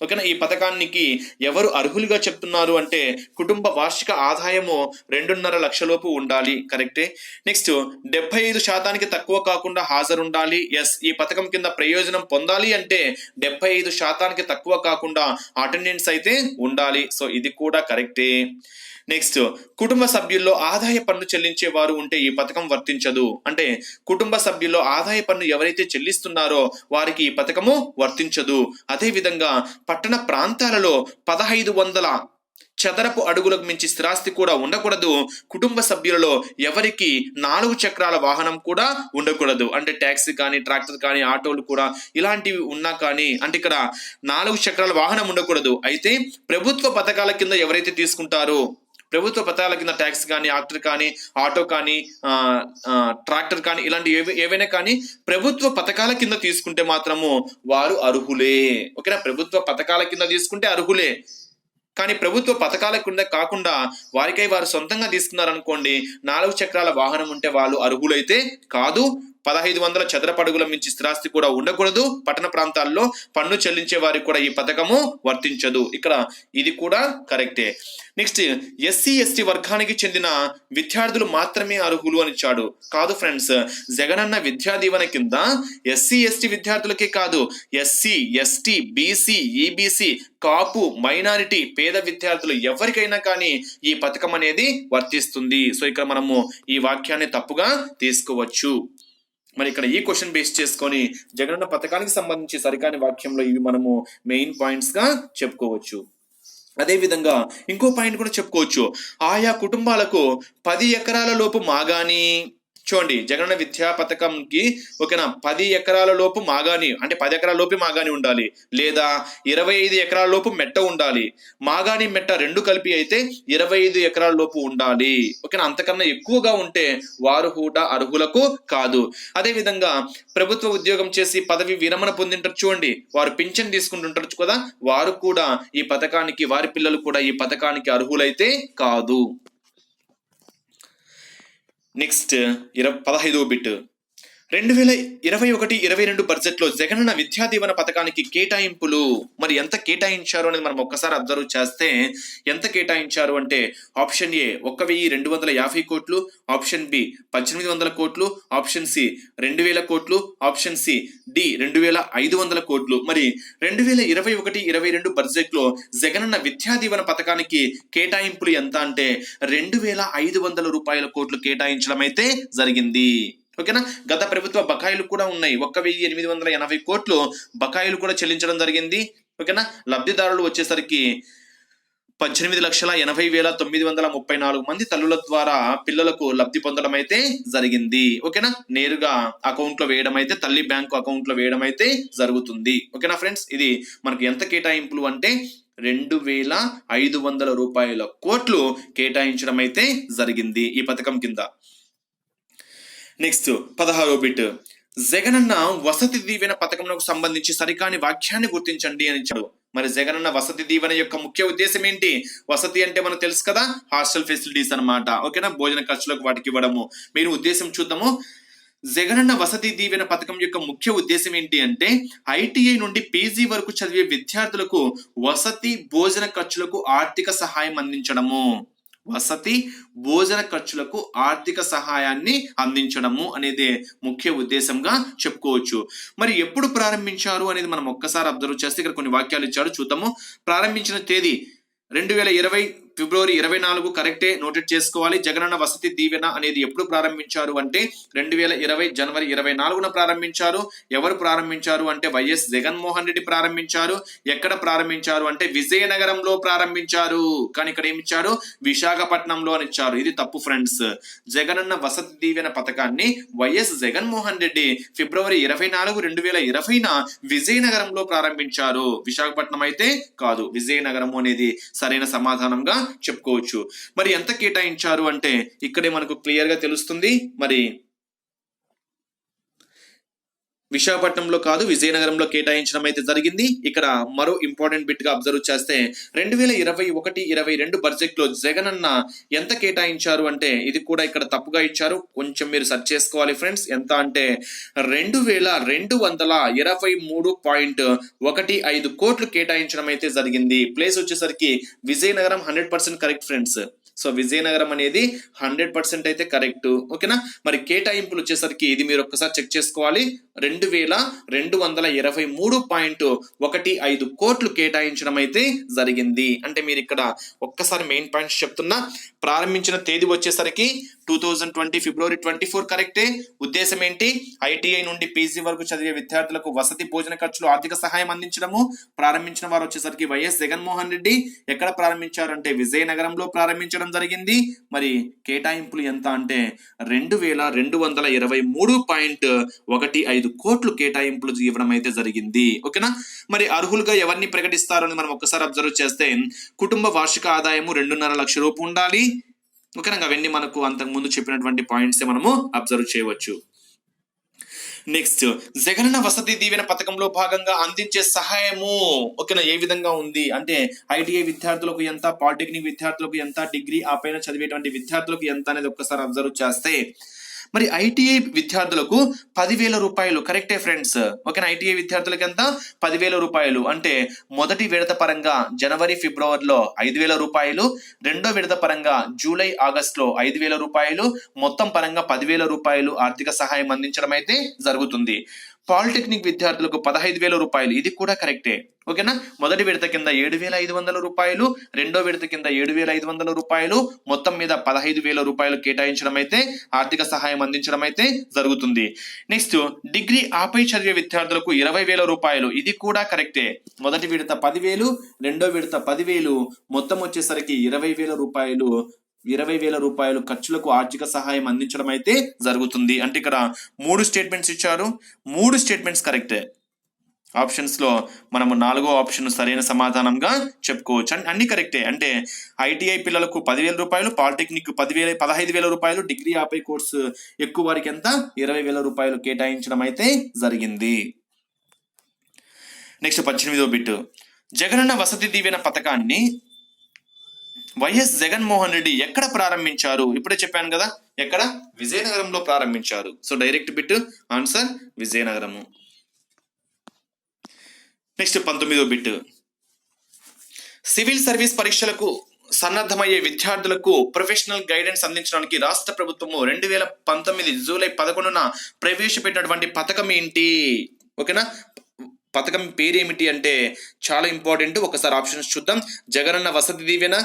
ఓకేనా, ఈ పథకానికి ఎవరు అర్హులుగా చెప్తున్నారు అంటే కుటుంబ వార్షిక ఆదాయము 2.5 లక్షలోపు ఉండాలి. కరెక్టే. నెక్స్ట్ 75% తక్కువ కాకుండా హాజరు ఉండాలి. ఎస్, ఈ పథకం కింద ప్రయోజనం పొందాలి అంటే 75% తక్కువ కాకుండా అటెండెన్స్ అయితే ఉండాలి. సో ఇది కూడా కరెక్టే. నెక్స్ట్, కుటుంబ సభ్యుల్లో ఆదాయ పన్ను చెల్లించే వారు ఉంటే ఈ పథకం వర్తించదు. అంటే కుటుంబ సభ్యుల్లో ఆదాయ పన్ను ఎవరైతే చెల్లిస్తున్నారో వారికి ఈ పథకము వర్తించదు. అదే విధంగా పట్టణ ప్రాంతాలలో 1500 చదరపు అడుగులకు మించి స్థిరాస్తి కూడా ఉండకూడదు. కుటుంబ సభ్యులలో ఎవరికి 4 చక్రాల వాహనం కూడా ఉండకూడదు. అంటే ట్యాక్సీ కానీ, ట్రాక్టర్ కానీ, ఆటోలు కూడా ఇలాంటివి ఉన్నా కానీ, అంటే ఇక్కడ 4 చక్రాల వాహనం ఉండకూడదు. అయితే ప్రభుత్వ పథకాల కింద ఎవరైతే తీసుకుంటారో, ప్రభుత్వ పథకాల కింద ట్యాక్సీ కానీ, ఆక్టర్ కానీ, ఆటో కానీ, ట్రాక్టర్ కానీ, ఇలాంటి ఏవైనా కానీ ప్రభుత్వ పథకాల కింద తీసుకుంటే మాత్రము వారు అర్హులే. ఓకేనా, ప్రభుత్వ పథకాల కింద తీసుకుంటే అర్హులే. కానీ ప్రభుత్వ పథకాల కింద కాకుండా వారికై వారు సొంతంగా తీసుకున్నారనుకోండి, 4 చక్రాల వాహనం ఉంటే వాళ్ళు అర్హులైతే కాదు. 1500 చదరపు అడుగుల మించి స్థిరాస్తి కూడా ఉండకూడదు. పట్టణ ప్రాంతాల్లో పన్ను చెల్లించే వారికి కూడా ఈ పథకము వర్తించదు. ఇక్కడ ఇది కూడా కరెక్టే. నెక్స్ట్, ఎస్సీ ఎస్టీ వర్గానికి చెందిన విద్యార్థులు మాత్రమే అర్హులు అని ఇచ్చాడు. కాదు ఫ్రెండ్స్, జగనన్న విద్యా దీవెన కింద ఎస్సీ ఎస్టీ విద్యార్థులకే కాదు, ఎస్సీ ఎస్టీ బీసీ ఈబీసీ కాపు మైనారిటీ పేద విద్యార్థులు ఎవరికైనా కానీ ఈ పథకం అనేది వర్తిస్తుంది. సో ఇక్కడ మనము ఈ వాక్యాన్ని తప్పుగా తీసుకోవచ్చు. మరి ఇక్కడ ఈ క్వశ్చన్ బేస్ చేసుకొని జగనన్న పథకానికి సంబంధించి సరికాని వాక్యంలో ఇవి మనము మెయిన్ పాయింట్స్ గా చెప్పుకోవచ్చు. అదే విధంగా ఇంకో పాయింట్ కూడా చెప్పుకోవచ్చు. ఆయా కుటుంబాలకు 10 ఎకరాల లోపు మాగాని, చూడండి జగనన్న విద్యా పథకంకి ఓకేనా 10 ఎకరాల లోపు మాగాని, అంటే 10 ఎకరాల లోపు మాగాని ఉండాలి, లేదా 25 ఎకరాల లోపు మెట్ట ఉండాలి. మాగాని మెట్ట 2 కలిపి అయితే 25 ఎకరాల లోపు ఉండాలి. ఓకేనా, అంతకన్నా ఎక్కువగా ఉంటే వారు కూడా అర్హులకు కాదు. అదే విధంగా ప్రభుత్వ ఉద్యోగం చేసి పదవి విరమణ పొందింటారు చూడండి, వారు పింఛన్ తీసుకుంటుంటారు కదా, వారు కూడా ఈ పథకానికి, వారి పిల్లలు కూడా ఈ పథకానికి అర్హులైతే కాదు. నెక్స్ట్ 15వ బిట్. 2021-22 బడ్జెట్ లో జగనన్న విద్యా దీవెన పథకానికి కేటాయింపులు మరి ఎంత కేటాయించారు అనేది మనం ఒక్కసారి అబ్జర్వ్ చేస్తే ఎంత కేటాయించారు అంటే ఆప్షన్ ఏ 1250 కోట్లు, ఆప్షన్ బి 1800 కోట్లు, ఆప్షన్ సి 2000 కోట్లు, ఆప్షన్ సి డి 2500 కోట్లు. మరి 2021-22 బడ్జెట్ లో జగనన్న విద్యా దీవెన పథకానికి కేటాయింపులు ఎంత అంటే 2500 కోట్లు కేటాయించడం అయితే జరిగింది. ఓకేనా, గత ప్రభుత్వ బకాయిలు కూడా ఉన్నాయి. 1880 కోట్లు బకాయిలు కూడా చెల్లించడం జరిగింది. ఓకేనా, లబ్ధిదారులు వచ్చేసరికి 18,80,934 మంది తల్లుల ద్వారా పిల్లలకు లబ్ధి పొందడం అయితే జరిగింది. ఓకేనా, నేరుగా అకౌంట్ లో వేయడం అయితే, తల్లి బ్యాంకు అకౌంట్ లో వేయడం అయితే జరుగుతుంది. ఓకేనా ఫ్రెండ్స్, ఇది మనకు ఎంత కేటాయింపులు అంటే 2500 కోట్లు కేటాయించడం అయితే జరిగింది ఈ పథకం కింద. Next 16వ bit. జగనన్న వసతి దీవెన పథకంకు సంబంధించి సరికాని వాక్యాన్ని గుర్తించండి అని ఇచ్చాడు. మరి జగనన్న వసతి దీవెన యొక్క ముఖ్య ఉద్దేశం ఏంటి? వసతి అంటే మనకు తెలుసు కదా, హాస్టల్ ఫెసిలిటీస్ అన్నమాట. ఓకేనా, భోజన ఖర్చులకు వాటికి ఇవ్వడము. మీరు ఉద్దేశం చూద్దాము. జగనన్న వసతి దీవెన పథకం యొక్క ముఖ్య ఉద్దేశం ఏంటి అంటే ఐటీఐ నుండి పీజీ వరకు చదివే విద్యార్థులకు వసతి భోజన ఖర్చులకు ఆర్థిక సహాయం అందించడము. వసతి భోజన ఖర్చులకు ఆర్థిక సహాయాన్ని అందించడము అనేది ముఖ్య ఉద్దేశంగా చెప్పుకోవచ్చు. మరి ఎప్పుడు ప్రారంభించారు అనేది మనం ఒక్కసారి అబ్జర్వ్ చేస్తే ఇక్కడ కొన్ని వాక్యాలు ఇచ్చాడు, చూద్దాము. ప్రారంభించిన తేదీ 2020 ఫిబ్రవరి 24 కరెక్టే, నోటెడ్ చేసుకోవాలి. జగనన్న వసతి దీవెన అనేది ఎప్పుడు ప్రారంభించారు అంటే 2020 జనవరి 24న ప్రారంభించారు. ఎవరు ప్రారంభించారు అంటే వైఎస్ జగన్మోహన్ రెడ్డి ప్రారంభించారు. ఎక్కడ ప్రారంభించారు అంటే విజయనగరంలో ప్రారంభించారు. కానీ ఇక్కడ ఏమి ఇచ్చారు? విశాఖపట్నంలో అని ఇచ్చారు. ఇది తప్పు ఫ్రెండ్స్. జగనన్న వసతి దీవెన పథకాన్ని వైఎస్ జగన్మోహన్ రెడ్డి ఫిబ్రవరి 24, 2020న విజయనగరంలో ప్రారంభించారు. విశాఖపట్నం అయితే కాదు, విజయనగరం అనేది సరైన సమాధానంగా చెప్పుకోవచ్చు. మరి ఎంత కేటాయించారు అంటే ఇక్కడే మనకు క్లియర్ గా తెలుస్తుంది. మరి విశాఖపట్నంలో కాదు, విజయనగరంలో కేటాయించడం అయితే జరిగింది. ఇక్కడ మరో ఇంపార్టెంట్ బిట్ గా అబ్జర్వ్ చేస్తే 2021-22 బడ్జెట్ లో జగనన్న ఎంత కేటాయించారు అంటే ఇది కూడా ఇక్కడ తప్పుగా ఇచ్చారు. కొంచెం మీరు సెర్చ్ చేసుకోవాలి ఫ్రెండ్స్. ఎంత అంటే 2223.15 కోట్లు కేటాయించడం అయితే జరిగింది. ప్లేస్ వచ్చేసరికి Vizianagaram 100% correct friends. So Vizianagaram అనేది 100% అయితే కరెక్ట్. ఓకేనా, మరి కేటాయింపులు వచ్చేసరికి ఇది మీరు ఒక్కసారి చెక్ చేసుకోవాలి. 2223.15 కోట్లు కేటాయించడం అయితే జరిగింది. అంటే మీరు ఇక్కడ ఒక్కసారి మెయిన్ పాయింట్స్ చెప్తున్నా. ప్రారంభించిన తేదీ వచ్చేసరికి 2020 ఫిబ్రవరి 24 కరెక్టే. ఉద్దేశం ఏంటి? ఐటీఐ నుండి పీజీ వరకు చదివే విద్యార్థులకు వసతి భోజన ఖర్చులు ఆర్థిక సహాయం అందించడము. ప్రారంభించిన వారు వచ్చేసరికి వైఎస్ జగన్మోహన్ రెడ్డి. ఎక్కడ ప్రారంభించారు అంటే విజయనగరంలో ప్రారంభించడం జరిగింది. మరి కేటాయింపులు ఎంత అంటే 2223.15 కోట్లు కేటాయింపులు ఇవ్వడం అయితే జరిగింది. ఓకేనా, మరి అర్హులుగా ఎవరిని ప్రకటిస్తారని మనం ఒక్కసారి అబ్జర్వ్ చేస్తే కుటుంబ వార్షిక ఆదాయము 2.5 లక్షల రూపాయలు ఉండాలి. ఓకేనా, అవన్నీ మనకు అంతకు ముందు చెప్పినటువంటి పాయింట్స్ మనము అబ్జర్వ్ చేయవచ్చు. నెక్స్ట్, జగనన్న వసతి దీవెన పథకంలో భాగంగా అందించే సహాయము ఓకేనా ఏ విధంగా ఉంది అంటే ఐటీఐ విద్యార్థులకు ఎంత, పాలిటెక్నిక్ విద్యార్థులకు ఎంత, డిగ్రీ ఆ పైన చదివేటువంటి విద్యార్థులకు ఎంత అనేది ఒక్కసారి అబ్జర్వ్ చేస్తే మరి ఐటీఐ విద్యార్థులకు 10,000 రూపాయలు కరెక్టే ఫ్రెండ్స్. ఓకేనా, ఐటీఐ విద్యార్థులకు ఎంత? 10,000 రూపాయలు. అంటే మొదటి విడత పరంగా జనవరి ఫిబ్రవరిలో 5,000 రూపాయలు, రెండో విడత పరంగా జూలై ఆగస్టులో 5,000 రూపాయలు, మొత్తం పరంగా 10,000 రూపాయలు ఆర్థిక సహాయం అందించడం అయితే జరుగుతుంది. పాలిటెక్నిక్ విద్యార్థులకు 15,000 రూపాయలు, ఇది కూడా కరెక్టే. ఓకేనా, మొదటి విడత కింద 7,500 రూపాయలు, రెండో విడత కింద 7,500 రూపాయలు, మొత్తం మీద 15,000 రూపాయలు కేటాయించడం అయితే ఆర్థిక సహాయం అందించడం అయితే జరుగుతుంది. నెక్స్ట్, డిగ్రీ ఆపై చదివే విద్యార్థులకు 20,000 రూపాయలు, ఇది కూడా కరెక్టే. మొదటి విడత 10,000, రెండో విడత 10,000, మొత్తం వచ్చేసరికి 20,000 రూపాయలు. 20,000 రూపాయలు ఖర్చులకు ఆర్థిక సహాయం అందించడం అయితే జరుగుతుంది. అంటే ఇక్కడ 3 స్టేట్మెంట్స్ ఇచ్చారు, 3 స్టేట్మెంట్స్ కరెక్టే. ఆప్షన్స్ లో మనము 4వ ఆప్షన్ సరైన సమాధానంగా చెప్పుకోవచ్చు. అన్ని కరెక్టే. అంటే ఐటీఐ పిల్లలకు 10,000 రూపాయలు, పాలిటెక్నిక్ 15,000 రూపాయలు, డిగ్రీ ఆపై కోర్సు ఎక్కువ వారికి ఎంత 20,000 రూపాయలు కేటాయించడం అయితే జరిగింది. నెక్స్ట్ 18వ బిట్, జగనన్న వసతి దీవెన పథకాన్ని వైఎస్ జగన్మోహన్ రెడ్డి ఎక్కడ ప్రారంభించారు? ఇప్పుడే చెప్పాను కదా, ఎక్కడ? విజయనగరంలో ప్రారంభించారు. So direct bit answer Vizianagaram. Next 19వ బిట్, సివిల్ సర్వీస్ పరీక్షలకు సన్నద్ధమయ్యే విద్యార్థులకు ప్రొఫెషనల్ గైడెన్స్ అందించడానికి రాష్ట్ర ప్రభుత్వము 2019 జూలై 11న ప్రవేశపెట్టినటువంటి పథకం ఏంటి? ఓకేనా, పథకం పేరేమిటి అంటే చాలా ఇంపార్టెంట్. ఒకసారి ఆప్షన్స్ చూద్దాం. జగనన్న వసతి దీవెన,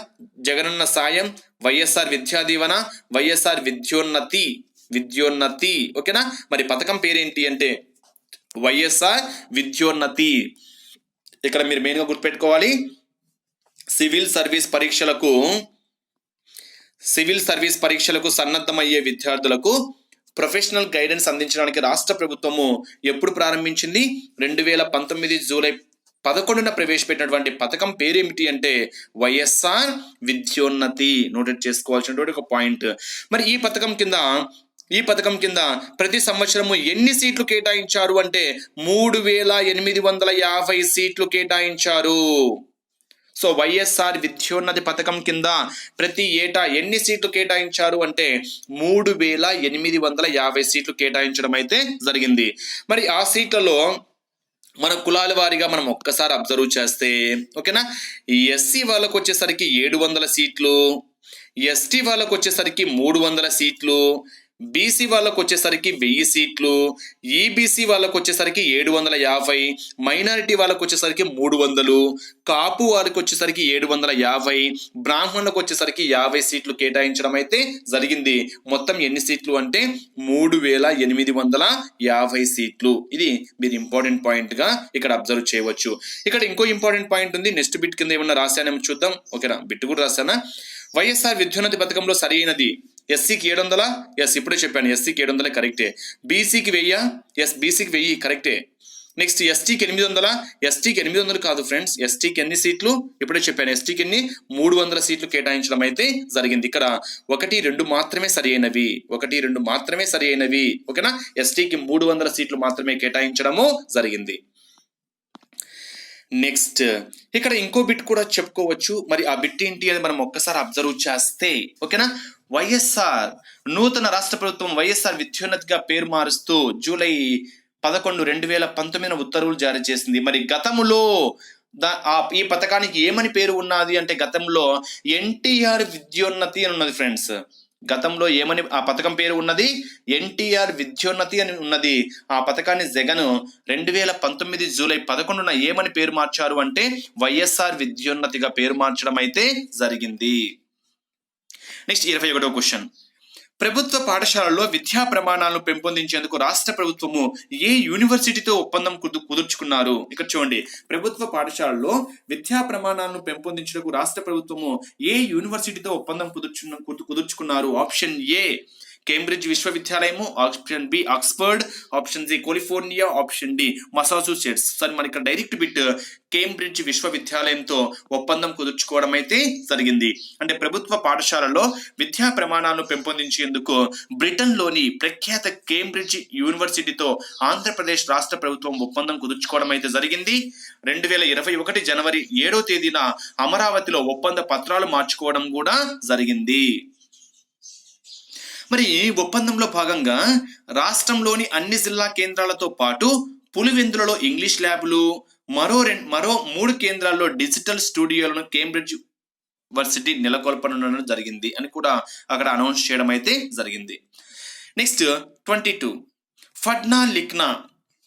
జగనన్న సాయం, వైఎస్ఆర్ విద్యా దీవెన, వైఎస్ఆర్ విద్యోన్నతి. ఓకేనా, మరి పథకం పేరేంటి అంటే వైఎస్ఆర్ విద్యోన్నతి. ఇక్కడ మీరు మెయిన్ గా గుర్తుపెట్టుకోవాలి, సివిల్ సర్వీస్ పరీక్షలకు సన్నద్ధమయ్యే విద్యార్థులకు ప్రొఫెషనల్ గైడెన్స్ అందించడానికి రాష్ట్ర ప్రభుత్వము ఎప్పుడు ప్రారంభించింది? 2019 జూలై 11న ప్రవేశపెట్టినటువంటి పథకం పేరేమిటి అంటే వైఎస్ఆర్ విద్యోన్నతి. నోటెడ్ చేసుకోవాల్సినటువంటి ఒక పాయింట్. మరి ఈ పథకం కింద ఈ పథకం కింద ప్రతి సంవత్సరము ఎన్ని సీట్లు కేటాయించారు అంటే 3850 సీట్లు కేటాయించారు. సో వైఎస్ఆర్ విద్యోన్నతి పథకం కింద ప్రతి ఏటా ఎన్ని సీట్లు కేటాయించారు అంటే 3850 సీట్లు కేటాయించడం అయితే జరిగింది. మరి ఆ సీట్లలో మన కులాల వారీగా మనం ఒక్కసారి అబ్జర్వ్ చేస్తే ఓకేనా, ఎస్సీ వాళ్ళకు వచ్చేసరికి 700 సీట్లు, ఎస్టీ వాళ్ళకు వచ్చేసరికి 300 సీట్లు, బీసీ వాళ్ళకు వచ్చేసరికి 1000 సీట్లు, ఈబీసీ వాళ్ళకు వచ్చేసరికి 750, మైనారిటీ వాళ్ళకు వచ్చేసరికి 300, కాపు వాళ్ళకి వచ్చేసరికి 750, బ్రాహ్మణులకు వచ్చేసరికి 50 సీట్లు కేటాయించడం అయితే జరిగింది. మొత్తం ఎన్ని సీట్లు అంటే 3850 సీట్లు. ఇది మీరు ఇంపార్టెంట్ పాయింట్ గా ఇక్కడ అబ్జర్వ్ చేయవచ్చు. ఇక్కడ ఇంకో ఇంపార్టెంట్ పాయింట్ ఉంది, నెక్స్ట్ బిట్ కింద ఏమన్నా రాశానేమో చూద్దాం. ఓకేనా, బిట్ కూడా రాశానా. వైఎస్ఆర్ విద్యోన్నతి పథకంలో సరి అయినది ఎస్సీకి 700, ఎస్ ఇప్పుడే చెప్పాను, ఎస్సీకి 700 కరెక్టే. బీసీకి 1000, ఎస్ బీసీకి 1000 కరెక్టే. నెక్స్ట్ ఎస్టీకి 800, ఎస్టీకి 800 కాదు ఫ్రెండ్స్, ఎస్టీకి ఎన్ని సీట్లు ఇప్పుడే చెప్పాను, ఎస్టీకి ఎన్ని 300 సీట్లు కేటాయించడం అయితే జరిగింది. ఇక్కడ 1, 2 మాత్రమే సరి అయినవి, 1, 2 మాత్రమే సరి అయినవి. ఓకేనా, ఎస్టీకి 300 సీట్లు మాత్రమే కేటాయించడము జరిగింది. నెక్స్ట్ ఇక్కడ ఇంకో బిట్ కూడా చెప్పుకోవచ్చు. మరి ఆ బిట్ ఏంటి అని మనం ఒక్కసారి అబ్జర్వ్ చేస్తే ఓకేనా, వైఎస్ఆర్ నూతన రాష్ట్ర ప్రభుత్వం వైఎస్ఆర్ విద్యోన్నతిగా పేరు మారుస్తూ జూలై 11, 2019 ఉత్తర్వులు జారీ చేసింది. మరి గతంలో ఈ పథకానికి ఏమని పేరు ఉన్నది అంటే గతంలో ఎన్టీఆర్ విద్యోన్నతి అని ఉన్నది ఫ్రెండ్స్. గతంలో ఏమని ఆ పథకం పేరు ఉన్నది, ఎన్టీఆర్ విద్యోన్నతి అని ఉన్నది. ఆ పథకాన్ని జగన్ 2019 జూలై 11న ఏమని పేరు మార్చారు అంటే వైఎస్ఆర్ విద్యోన్నతిగా పేరు మార్చడం అయితే జరిగింది. నెక్స్ట్ 21వ క్వశ్చన్, ప్రభుత్వ పాఠశాలల్లో విద్యా ప్రమాణాలను పెంపొందించేందుకు రాష్ట్ర ప్రభుత్వము ఏ యూనివర్సిటీతో ఒప్పందం కుదుర్చుకున్నారు? ఇక్కడ చూడండి, ప్రభుత్వ పాఠశాలలో విద్యా ప్రమాణాలను పెంపొందించేందుకు రాష్ట్ర ప్రభుత్వము ఏ యూనివర్సిటీతో ఒప్పందం కుదుర్చుకున్నారు? ఆప్షన్ ఏ కేంబ్రిడ్జ్ విశ్వవిద్యాలయము, option B Oxford, option C California, option D Massachusetts. సరే మన ఇక్కడ డైరెక్ట్ బిట్ కేంబ్రిడ్జ్ విశ్వవిద్యాలయంతో ఒప్పందం కుదుర్చుకోవడం అయితే జరిగింది. అంటే ప్రభుత్వ పాఠశాలలో విద్యా ప్రమాణాలను పెంపొందించేందుకు బ్రిటన్లోని ప్రఖ్యాత కేంబ్రిడ్జ్ యూనివర్సిటీతో ఆంధ్రప్రదేశ్ రాష్ట్ర ప్రభుత్వం ఒప్పందం కుదుర్చుకోవడం అయితే జరిగింది. 2021 జనవరి 7వ తేదీన అమరావతిలో ఒప్పంద పత్రాలు మార్చుకోవడం కూడా జరిగింది. మరి ఒప్పందంలో భాగంగా రాష్ట్రంలోని అన్ని జిల్లా కేంద్రాలతో పాటు పులివెందులలో ఇంగ్లీష్ ల్యాబ్లు, మరో 3 కేంద్రాల్లో డిజిటల్ స్టూడియోలను కేంబ్రిడ్జ్ యూనివర్సిటీ నెలకొల్పనుండడం జరిగింది అని కూడా అక్కడ అనౌన్స్ చేయడం అయితే జరిగింది. నెక్స్ట్ 22 ఫడ్నా లిఖ్నా.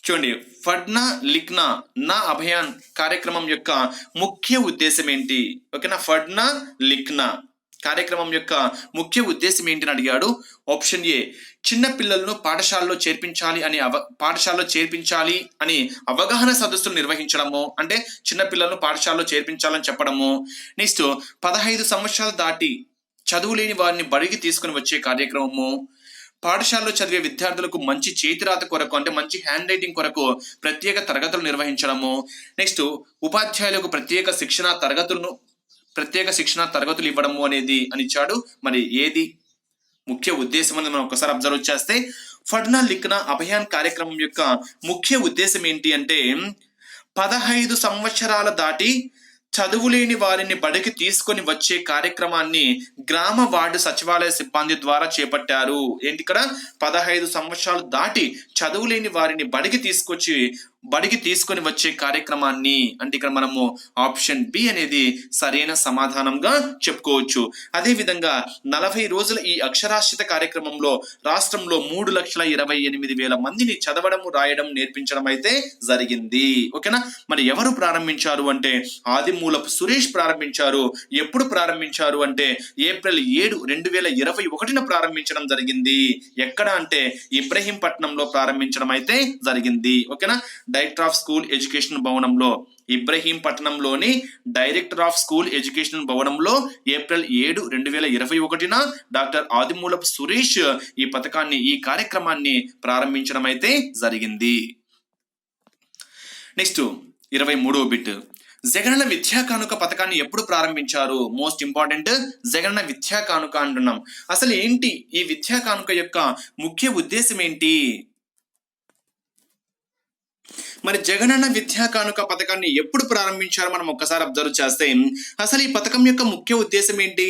చూడండి, ఫడ్నా లిఖ్నా నా అభియాన్ కార్యక్రమం యొక్క ముఖ్య ఉద్దేశం ఏంటి? ఓకేనా, ఫడ్నా లిఖ్నా కార్యక్రమం యొక్క ముఖ్య ఉద్దేశం ఏంటని అడిగాడు. ఆప్షన్ ఏ చిన్న పిల్లలను పాఠశాలలో చేర్పించాలి అని అవగాహన సదస్సులు నిర్వహించడము, అంటే చిన్న పిల్లలను పాఠశాలలో చేర్పించాలని చెప్పడము. నెక్స్ట్ 15 సంవత్సరాలు దాటి చదువు లేని వారిని బడికి తీసుకుని వచ్చే కార్యక్రమము, పాఠశాలలో చదివే విద్యార్థులకు మంచి చేతిరాత కొరకు అంటే మంచి హ్యాండ్ రైటింగ్ కొరకు ప్రత్యేక తరగతులు నిర్వహించడము. నెక్స్ట్ ఉపాధ్యాయులకు ప్రత్యేక శిక్షణ తరగతులు ఇవ్వడము అనేది అని ఇచ్చాడు. మరి ఏది ముఖ్య ఉద్దేశం అనేది మనం ఒకసారి అబ్జర్వ్ చేస్తే ఫడ్నా లిఖ్నా అభియాన్ కార్యక్రమం యొక్క ముఖ్య ఉద్దేశం ఏంటి అంటే 15 సంవత్సరాల దాటి చదువులేని వారిని బడికి తీసుకొని వచ్చే కార్యక్రమాన్ని గ్రామ వార్డు సచివాలయ సిబ్బంది ద్వారా చేపట్టారు. ఏంటి ఇక్కడ 15 సంవత్సరాలు దాటి చదువులేని వారిని బడికి తీసుకొని వచ్చే కార్యక్రమాన్ని, అంటే ఇక్కడ మనము ఆప్షన్ బి అనేది సరైన సమాధానంగా చెప్పుకోవచ్చు. అదే విధంగా 40 రోజుల ఈ అక్షరాస్యత కార్యక్రమంలో రాష్ట్రంలో 3,28,000 మందిని చదవడము రాయడం నేర్పించడం అయితే జరిగింది. ఓకేనా, మరి ఎవరు ప్రారంభించారు అంటే ఆదిమూలపు సురేష్ ప్రారంభించారు. ఎప్పుడు ప్రారంభించారు అంటే ఏప్రిల్ 7, 2021 ప్రారంభించడం జరిగింది. ఎక్కడ అంటే ఇబ్రహీంపట్నంలో ప్రారంభించడం అయితే జరిగింది. ఓకేనా, డైరెక్టర్ ఆఫ్ స్కూల్ ఎడ్యుకేషన్ భవనంలో, ఇబ్రహీంపట్నంలోని డైరెక్టర్ ఆఫ్ స్కూల్ ఎడ్యుకేషన్ భవనంలో ఏప్రిల్ 7, 2021 డాక్టర్ ఆదిమూలపు సురేష్ ఈ కార్యక్రమాన్ని ప్రారంభించడం అయితే జరిగింది. నెక్స్ట్ 23వ బిట్, జగనన్న విద్యా కానుక పథకాన్ని ఎప్పుడు ప్రారంభించారు? మోస్ట్ ఇంపార్టెంట్, జగనన్న విద్యా కానుక అంటున్నాం. అసలు ఏంటి ఈ విద్యా కానుక యొక్క ముఖ్య ఉద్దేశం ఏంటి? మరి జగనన్న విద్యా కానుక పథకాన్ని ఎప్పుడు ప్రారంభించారో మనం ఒక్కసారి అబ్జర్వ్ చేస్తే, అసలు ఈ పథకం యొక్క ముఖ్య ఉద్దేశం ఏంటి?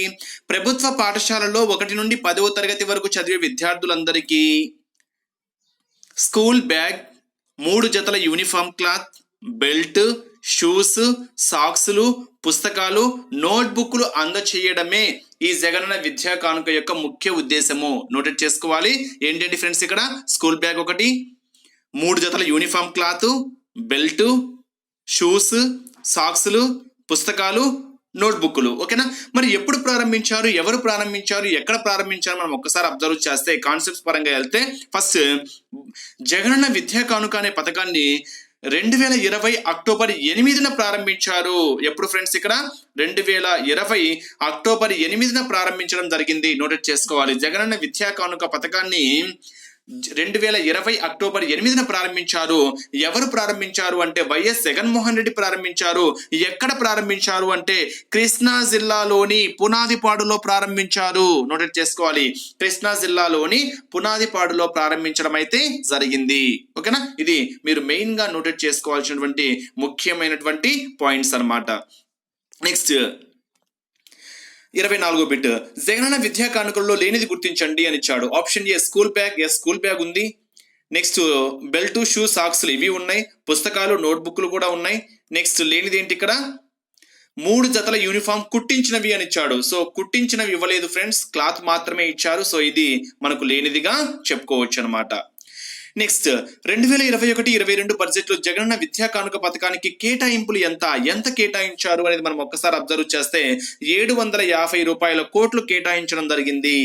ప్రభుత్వ పాఠశాలలో 1 నుండి 10వ తరగతి వరకు చదివే విద్యార్థులందరికీ స్కూల్ బ్యాగ్, 3 జతల యూనిఫామ్ క్లాత్, బెల్ట్, షూస్, సాక్స్లు, పుస్తకాలు, నోట్బుక్లు అందచేయడమే ఈ జగనన్న విద్యా కానుక యొక్క ముఖ్య ఉద్దేశము. నోటెడ్ చేసుకోవాలి. ఏంటంటే ఫ్రెండ్స్, ఇక్కడ స్కూల్ బ్యాగ్ 1, 3 జతల యూనిఫామ్ క్లాత్, బెల్ట్, షూస్, సాక్స్లు, పుస్తకాలు, నోట్బుక్లు. ఓకేనా? మరి ఎప్పుడు ప్రారంభించారు, ఎవరు ప్రారంభించారు, ఎక్కడ ప్రారంభించారు మనం ఒక్కసారి అబ్జర్వ్ చేస్తే కాన్సెప్ట్స్ పరంగా వెళ్తే, ఫస్ట్ జగనన్న విద్యా కానుక అనే పథకాన్ని 2020 అక్టోబర్ 8న ప్రారంభించారు. ఎప్పుడు ఫ్రెండ్స్, ఇక్కడ 2020 అక్టోబర్ 8న ప్రారంభించడం జరిగింది. నోటెడ్ చేసుకోవాలి. జగనన్న విద్యా కానుక పథకాన్ని 2020 అక్టోబర్ 8న ప్రారంభించారు. ఎవరు ప్రారంభించారు అంటే వైఎస్ జగన్మోహన్ రెడ్డి ప్రారంభించారు. ఎక్కడ ప్రారంభించారు అంటే కృష్ణా జిల్లాలోని పునాదిపాడులో ప్రారంభించారు. నోటెడ్ చేసుకోవాలి. కృష్ణా జిల్లాలోని పునాదిపాడులో ప్రారంభించడం అయితే జరిగింది. ఓకేనా? ఇది మీరు మెయిన్ గా నోటెడ్ చేసుకోవాల్సినటువంటి ముఖ్యమైనటువంటి పాయింట్స్ అన్నమాట. నెక్స్ట్ 24వ బిట్, జగనన్న విద్యా కానుకల్లో లేనిది గుర్తించండి అని ఇచ్చాడు. Option A school bag. Yes, school bag ఉంది. నెక్స్ట్ బెల్ట్, షూ, సాక్స్లు ఇవి ఉన్నాయి. పుస్తకాలు, నోట్బుక్లు కూడా ఉన్నాయి. నెక్స్ట్ లేనిది ఏంటి, ఇక్కడ 3 జతల యూనిఫామ్ కుట్టించినవి అని ఇచ్చాడు. సో కుట్టించినవి ఇవ్వలేదు ఫ్రెండ్స్, క్లాత్ మాత్రమే ఇచ్చారు. సో ఇది మనకు లేనిదిగా చెప్పుకోవచ్చు అనమాట. నెక్స్ట్ 2021-22 బడ్జెట్ లో జగనన్న విద్యా కానుక పథకానికి కేటాయింపులు ఎంత కేటాయించారు అనేది మనం ఒక్కసారి అబ్జర్వ్ చేస్తే 750 కోట్లు కేటాయించడం జరిగింది.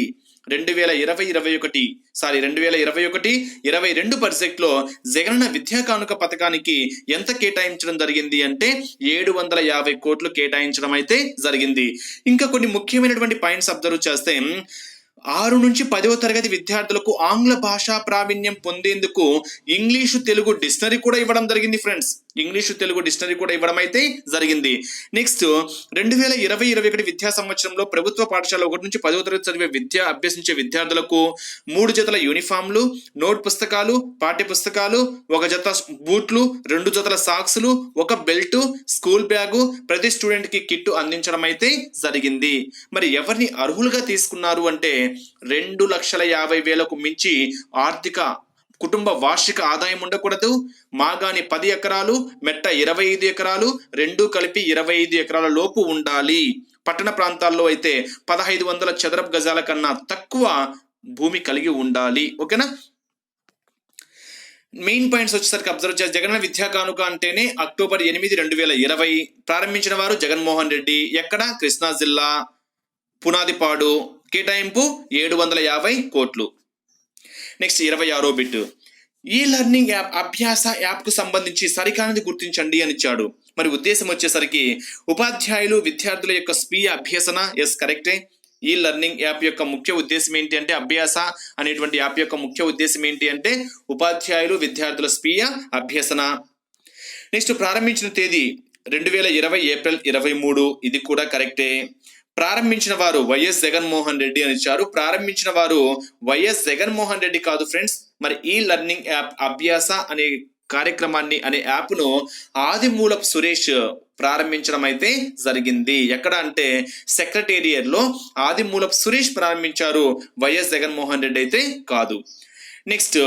2021-22 బడ్జెట్ లో జగనన్న విద్యా కానుక పథకానికి ఎంత కేటాయించడం జరిగింది అంటే 750 కోట్లు కేటాయించడం అయితే జరిగింది. ఇంకా కొన్ని ముఖ్యమైనటువంటి పాయింట్స్ అబ్జర్వ్ చేస్తే 6 నుంచి 10వ తరగతి విద్యార్థులకు ఆంగ్ల భాషా ప్రావీణ్యం పొందేందుకు ఇంగ్లీషు తెలుగు డిక్షనరీ కూడా ఇవ్వడం జరిగింది ఫ్రెండ్స్. ఇంగ్లీషు తెలుగు డిక్షనరీ కూడా ఇవ్వడం అయితే జరిగింది. నెక్స్ట్ 2020-21 విద్యా సంవత్సరంలో ప్రభుత్వ పాఠశాల 1 నుంచి 10వ తరగతి చదివే అభ్యసించే విద్యార్థులకు 3 జతల యూనిఫామ్లు, నోట్ పుస్తకాలు, పాఠ్య పుస్తకాలు, 1 జత బూట్లు, 2 జతల సాక్స్లు, 1 బెల్ట్, స్కూల్ బ్యాగు, ప్రతి స్టూడెంట్ కి కిట్ అందించడం అయితే జరిగింది. మరి ఎవరిని అర్హులుగా తీసుకున్నారు అంటే 2,50,000కు మించి కుటుంబ వార్షిక ఆదాయం ఉండకూడదు. మాగాని 10 ఎకరాలు, మెట్ట 25 ఎకరాలు, రెండు కలిపి 25 ఎకరాల లోపు ఉండాలి. పట్టణ ప్రాంతాల్లో అయితే 1500 చదరపు గజాల కన్నా తక్కువ భూమి కలిగి ఉండాలి. ఓకేనా? మెయిన్ పాయింట్స్ వచ్చేసరికి అబ్జర్వ్ చేసి జగనన్న విద్యా కానుక అంటేనే అక్టోబర్ 8, 2020 ప్రారంభించిన వారు జగన్మోహన్ రెడ్డి. ఎక్కడ? కృష్ణా జిల్లా పునాదిపాడు. కేటాయింపు 750 కోట్లు. నెక్స్ట్ 26వ బిట్, ఈ లెర్నింగ్ యాప్ అభ్యాస యాప్ కు సంబంధించి సరికానిది గుర్తించండి అని ఇచ్చాడు. మరి ఉద్దేశం వచ్చేసరికి ఉపాధ్యాయులు విద్యార్థుల యొక్క స్వీయ అభ్యసన. ఎస్, కరెక్టే. ఈ లెర్నింగ్ యాప్ యొక్క ముఖ్య ఉద్దేశం ఏంటి అంటే అభ్యాస అనేటువంటి యాప్ యొక్క ముఖ్య ఉద్దేశం ఏంటి అంటే ఉపాధ్యాయులు విద్యార్థుల స్వీయ అభ్యసన. నెక్స్ట్ ప్రారంభించిన తేదీ 2020 ఏప్రిల్ 23. ఇది కూడా కరెక్టే. ప్రారంభించిన వారు వైఎస్ జగన్మోహన్ రెడ్డి అని ఇచ్చారు. ప్రారంభించిన వారు వైఎస్ జగన్మోహన్ రెడ్డి కాదు ఫ్రెండ్స్. మరి ఈ లెర్నింగ్ యాప్ అభ్యాస అనే కార్యక్రమాన్ని అనే యాప్ను ఆదిమూలపు సురేష్ ప్రారంభించడం అయితే జరిగింది. ఎక్కడ అంటే సెక్రటేరియట్ లో ఆదిమూలపు సురేష్ ప్రారంభించారు, వైఎస్ జగన్మోహన్ రెడ్డి అయితే కాదు. నెక్స్ట్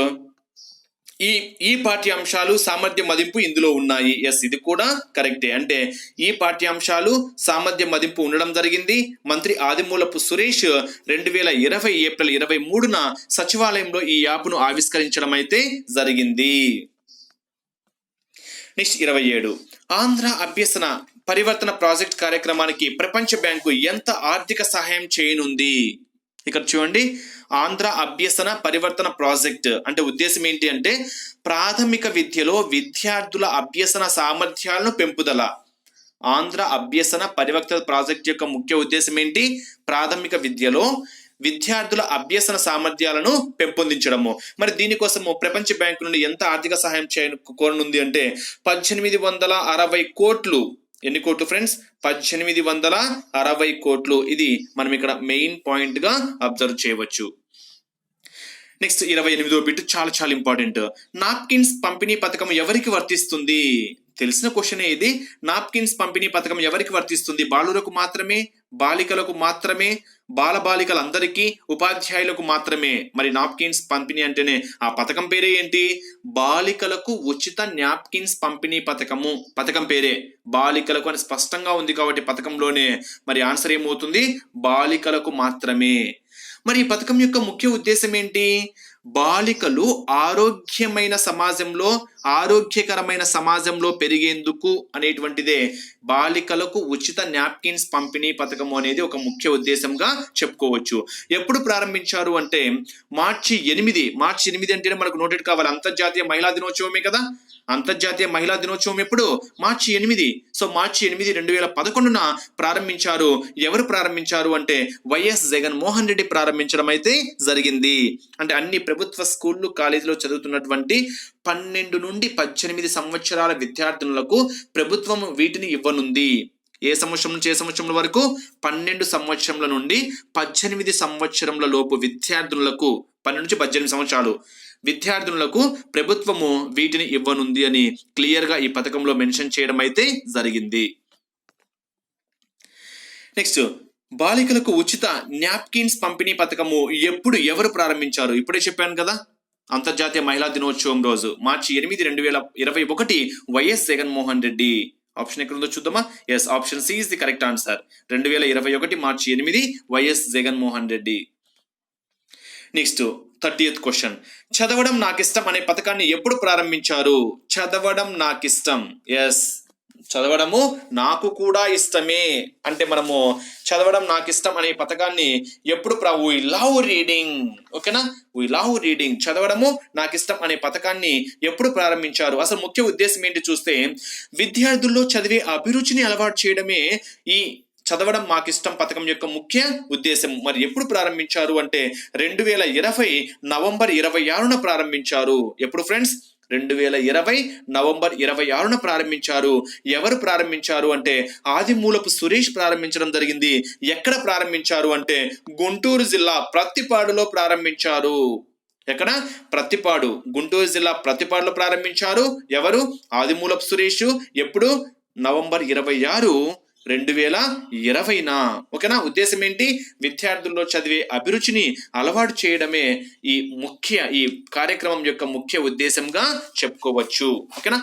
ఈ పాఠ్యాంశాలు సామర్థ్య మదింపు ఇందులో ఉన్నాయి. ఎస్, ఇది కూడా కరెక్టే. అంటే ఈ పాఠ్యాంశాలు సామర్థ్య మదింపు ఉండడం జరిగింది. మంత్రి ఆదిమూలపు సురేష్ 2020 ఏప్రిల్ 23న సచివాలయంలో ఈ యాప్ను ఆవిష్కరించడం అయితే జరిగింది. నెక్స్ట్ 27, ఆంధ్ర అభ్యసన పరివర్తన ప్రాజెక్ట్ కార్యక్రమానికి ప్రపంచ బ్యాంకు ఎంత ఆర్థిక సహాయం చేయనుంది? ఇక్కడ చూడండి, ఆంధ్ర అభ్యసన పరివర్తన ప్రాజెక్ట్ అంటే ఉద్దేశం ఏంటి అంటే ప్రాథమిక విద్యలో విద్యార్థుల అభ్యసన సామర్థ్యాలను పెంపుదల. ఆంధ్ర అభ్యసన పరివర్తన ప్రాజెక్ట్ యొక్క ముఖ్య ఉద్దేశం ఏంటి? ప్రాథమిక విద్యలో విద్యార్థుల అభ్యసన సామర్థ్యాలను పెంపొందించడము. మరి దీనికోసము ప్రపంచ బ్యాంకు నుండి ఎంత ఆర్థిక సహాయం కోరనుంది అంటే 1860 కోట్లు ఎన్ని కోట్లు ఫ్రెండ్స్? 1860 కోట్లు. ఇది మనం ఇక్కడ మెయిన్ పాయింట్ గా అబ్జర్వ్ చేయవచ్చు. నెక్స్ట్ 28వ బిట్ చాలా చాలా ఇంపార్టెంట్. నాప్కిన్స్ పంపిణీ పథకం ఎవరికి వర్తిస్తుంది? తెలిసిన క్వశ్చనే ఇది. నాప్కిన్స్ పంపిణీ పథకం ఎవరికి వర్తిస్తుంది? బాలురకు మాత్రమే, బాలికలకు మాత్రమే, బాలబాలికలందరికీ, ఉపాధ్యాయులకు మాత్రమే? మరి నాప్కిన్స్ పంపిణీ అంటేనే ఆ పథకం పేరే ఏంటి? బాలికలకు ఉచిత నాప్కిన్స్ పంపిణీ పథకము. పథకం పేరే బాలికలకు అని స్పష్టంగా ఉంది కాబట్టి పథకంలోనే మరి ఆన్సర్ ఏమవుతుంది? బాలికలకు మాత్రమే. మరి ఈ పథకం యొక్క ముఖ్య ఉద్దేశం ఏంటి? బాలికలు ఆరోగ్యకరమైన సమాజంలో పెరిగేందుకు అనేటువంటిదే బాలికలకు ఉచిత నాప్కిన్స్ పంపిణీ పథకము అనేది ఒక ముఖ్య ఉద్దేశంగా చెప్పుకోవచ్చు. ఎప్పుడు ప్రారంభించారు అంటే మార్చి 8 అంటేనే మనకు నోటెడ్ కావాలి. అంతర్జాతీయ మహిళా దినోత్సవమే కదా. అంతర్జాతీయ మహిళా దినోత్సవం ఎప్పుడు? మార్చి 8. సో మార్చి 8, 2011 ప్రారంభించారు. ఎవరు ప్రారంభించారు అంటే వైఎస్ జగన్మోహన్ రెడ్డి ప్రారంభించడం అయితే జరిగింది. అంటే అన్ని ప్రభుత్వ స్కూళ్ళు, కాలేజీలో చదువుతున్నటువంటి 12 నుండి 18 సంవత్సరాల విద్యార్థులకు ప్రభుత్వం వీటిని ఇవ్వనుంది. ఏ సంవత్సరం నుంచి ఏ సంవత్సరం వరకు? 12 సంవత్సరముల నుండి 18 సంవత్సరముల లోపు విద్యార్థులకు, 12 నుంచి 18 సంవత్సరాలు విద్యార్థులకు ప్రభుత్వము వీటిని ఇవ్వనుంది అని క్లియర్ గా ఈ పథకంలో మెన్షన్ చేయడం అయితే జరిగింది. నెక్స్ట్, బాలికలకు ఉచిత నాప్కిన్స్ పంపిణీ పథకము ఎప్పుడు, ఎవరు ప్రారంభించారు? ఇప్పుడే చెప్పాను కదా, అంతర్జాతీయ మహిళా దినోత్సవం రోజు మార్చి 8, 2021 వైఎస్ జగన్మోహన్ రెడ్డి. ఆప్షన్ ఎక్కడ ఉందో చూద్దామా? Yes, option C is the correct answer. 2021 మార్చి 8 YS Jaganmohan Reddy. Next 30th question. చదవడం నాకిష్టం అనే పథకాన్ని ఎప్పుడు ప్రారంభించారు? చదవడం నాకిష్టం. ఎస్, చదవడము నాకు కూడా ఇష్టమే అంటే మనము చదవడం నాకు ఇష్టం అనే పథకాన్ని ఎప్పుడు we love reading, ఓకేనా? we love reading, చదవడము నాకు ఇష్టం అనే పథకాన్ని ఎప్పుడు ప్రారంభించారు? అసలు ముఖ్య ఉద్దేశం ఏంటి చూస్తే విద్యార్థుల్లో చదివే అభిరుచిని అలవాటు చేయడమే ఈ చదవడం మాకిష్టం పథకం యొక్క ముఖ్య ఉద్దేశం. మరి ఎప్పుడు ప్రారంభించారు అంటే 2020 నవంబర్ 26న ప్రారంభించారు. ఎప్పుడు ఫ్రెండ్స్? 2020 నవంబర్ 26న ప్రారంభించారు. ఎవరు ప్రారంభించారు అంటే ఆదిమూలపు సురేష్ ప్రారంభించడం జరిగింది. ఎక్కడ ప్రారంభించారు అంటే గుంటూరు జిల్లా ప్రత్తిపాడులో ప్రారంభించారు. ఎక్కడ? ప్రత్తిపాడు, గుంటూరు జిల్లా ప్రత్తిపాడులో ప్రారంభించారు. ఎవరు? ఆదిమూలపు సురేష్. ఎప్పుడు? నవంబర్ 26, 2020. ఓకేనా? ఉద్దేశం ఏంటి? విద్యార్థుల్లో చదివే అభిరుచిని అలవాటు చేయడమే ఈ కార్యక్రమం యొక్క ముఖ్య ఉద్దేశంగా చెప్పుకోవచ్చు. ఓకేనా?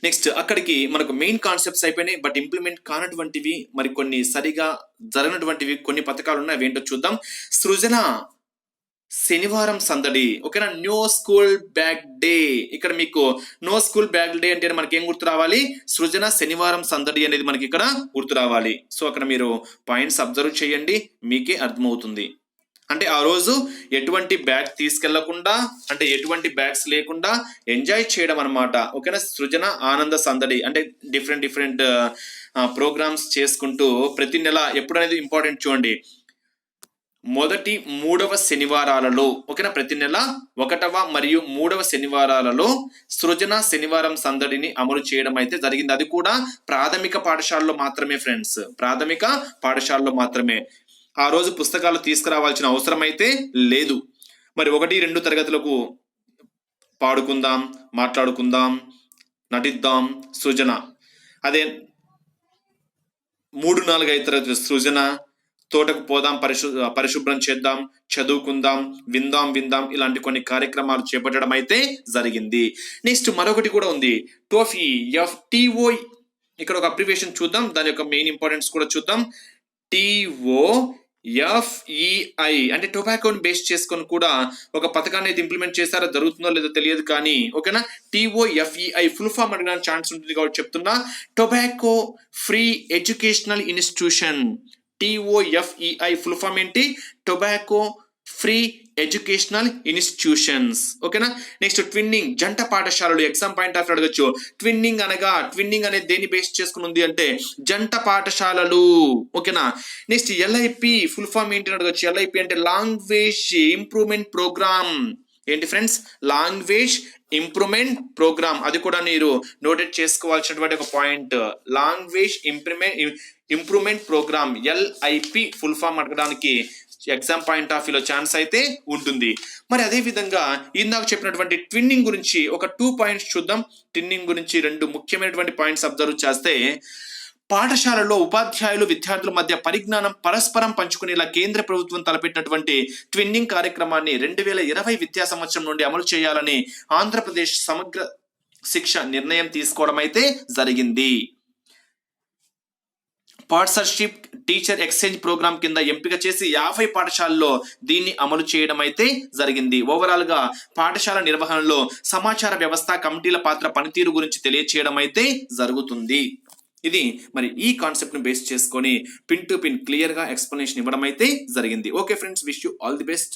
నెక్స్ట్, అక్కడికి మనకు మెయిన్ కాన్సెప్ట్స్ అయిపోయినాయి. బట్ ఇంప్లిమెంట్ కానటువంటివి మరి కొన్ని సరిగా జరగనటువంటివి కొన్ని పథకాలు ఉన్నాయి. అవేంటో చూద్దాం. సృజన శనివారం సందడి. ఓకేనా? No school bag day. ఇక్కడ మీకు నో స్కూల్ బ్యాగ్ డే అంటే మనకి ఏం గుర్తు రావాలి? సృజన శనివారం సందడి అనేది మనకి ఇక్కడ గుర్తు రావాలి. సో అక్కడ మీరు పాయింట్స్ అబ్జర్వ్ చేయండి, మీకే అర్థమవుతుంది. అంటే ఆ రోజు ఎటువంటి బ్యాగ్ తీసుకెళ్లకుండా, అంటే ఎటువంటి బ్యాగ్స్ లేకుండా ఎంజాయ్ చేయడం అనమాట. ఓకేనా? సృజన ఆనంద సందడి అంటే డిఫరెంట్ ప్రోగ్రామ్స్ చేసుకుంటూ ప్రతి నెల ఎప్పుడనేది ఇంపార్టెంట్ చూడండి. మొదటి 3వ శనివారాలలో, ఓకేనా, ప్రతి నెల 1వ మరియు 3వ శనివారాలలో సృజన శనివారం సందడిని అమలు చేయడం అయితే జరిగింది. అది కూడా ప్రాథమిక పాఠశాలలో మాత్రమే ఫ్రెండ్స్, ప్రాథమిక పాఠశాలలో మాత్రమే. ఆ రోజు పుస్తకాలు తీసుకురావాల్సిన అవసరం అయితే లేదు. మరి 1, 2 తరగతులకు పాడుకుందాం, మాట్లాడుకుందాం, నటిద్దాం సృజన. అదే 3, 4, 5 తరగతి సృజన, తోటకు పోదాం, పరిశుభ్రం చేద్దాం, చదువుకుందాం, విందాం ఇలాంటి కొన్ని కార్యక్రమాలు చేపట్టడం అయితే జరిగింది. నెక్స్ట్ మరొకటి కూడా ఉంది, టోఫీ, FTO. ఇక్కడ ఒక అబ్రివేషన్ చూద్దాం, దాని యొక్క మెయిన్ ఇంపార్టెన్స్ కూడా చూద్దాం. TOFEI అంటే టొబాకోని బేస్ చేసుకొని కూడా ఒక పథకాన్ని అయితే ఇంప్లిమెంట్ చేస్తారో, జరుగుతుందో లేదో తెలియదు కానీ ఓకేనా. TOFEI ఫుల్ ఫామ్ అడగడానికి ఛాన్స్ ఉంటుంది కాబట్టి చెప్తున్నా. Tobacco free educational institution. TOFEI full form ఏంటి? Tobacco free educational institutions. ఓకేనా. నెక్స్ట్ ట్విన్నింగ్, జంట పాఠశాలలు. ఎగ్జామ్ పాయింట్ ఆఫ్ అడగచ్చు. ట్విన్నింగ్ అనేది దేని బేస్ చేసుకుని ఉంది అంటే జంట పాఠశాలలు. ఓకేనా. నెక్స్ట్ LIP ఫుల్ ఫామ్ ఏంటి అడగచ్చు. LIP అంటే లాంగ్వేజ్ ఇంప్రూవ్మెంట్ ప్రోగ్రామ్. ఏంటి ఫ్రెండ్స్, లాంగ్వేజ్ ఇంప్రూవ్మెంట్ ప్రోగ్రామ్. అది కూడా మీరు నోటెడ్ చేసుకోవాల్సినటువంటి ఒక point. Language improvement programme, LIP full form అడగడానికి ఎగ్జామ్ పాయింట్ ఆఫ్ వ్యూలో ఛాన్స్ అయితే ఉంటుంది. మరి అదే విధంగా ఇందాక చెప్పినటువంటి ట్విన్నింగ్ గురించి ఒక 2 పాయింట్స్ చూద్దాం. ట్విన్నింగ్ గురించి 2 ముఖ్యమైనటువంటి పాయింట్స్ అబ్జర్వ్ చేస్తే, పాఠశాలలో ఉపాధ్యాయులు విద్యార్థుల మధ్య పరిజ్ఞానం పరస్పరం పంచుకునేలా కేంద్ర ప్రభుత్వం తలపెట్టినటువంటి ట్విన్నింగ్ కార్యక్రమాన్ని 2020 విద్యా సంవత్సరం నుండి అమలు చేయాలని ఆంధ్రప్రదేశ్ సమగ్ర శిక్ష నిర్ణయం తీసుకోవడం అయితే జరిగింది. పార్ట్నర్షిప్ టీచర్ ఎక్స్చేంజ్ ప్రోగ్రామ్ కింద ఎంపిక చేసి 50 పాఠశాలలో దీన్ని అమలు చేయడం అయితే జరిగింది. ఓవరాల్ గా పాఠశాల నిర్వహణలో సమాచార వ్యవస్థ కమిటీల పాత్ర పనితీరు గురించి తెలియచేయడం అయితే జరుగుతుంది. ఇది మరి ఈ కాన్సెప్ట్ ని బేస్ చేసుకొని పిన్ టు పిన్ క్లియర్ గా ఎక్స్ప్లెనేషన్ ఇవ్వడం అయితే జరిగింది. Okay friends, wish you all the best.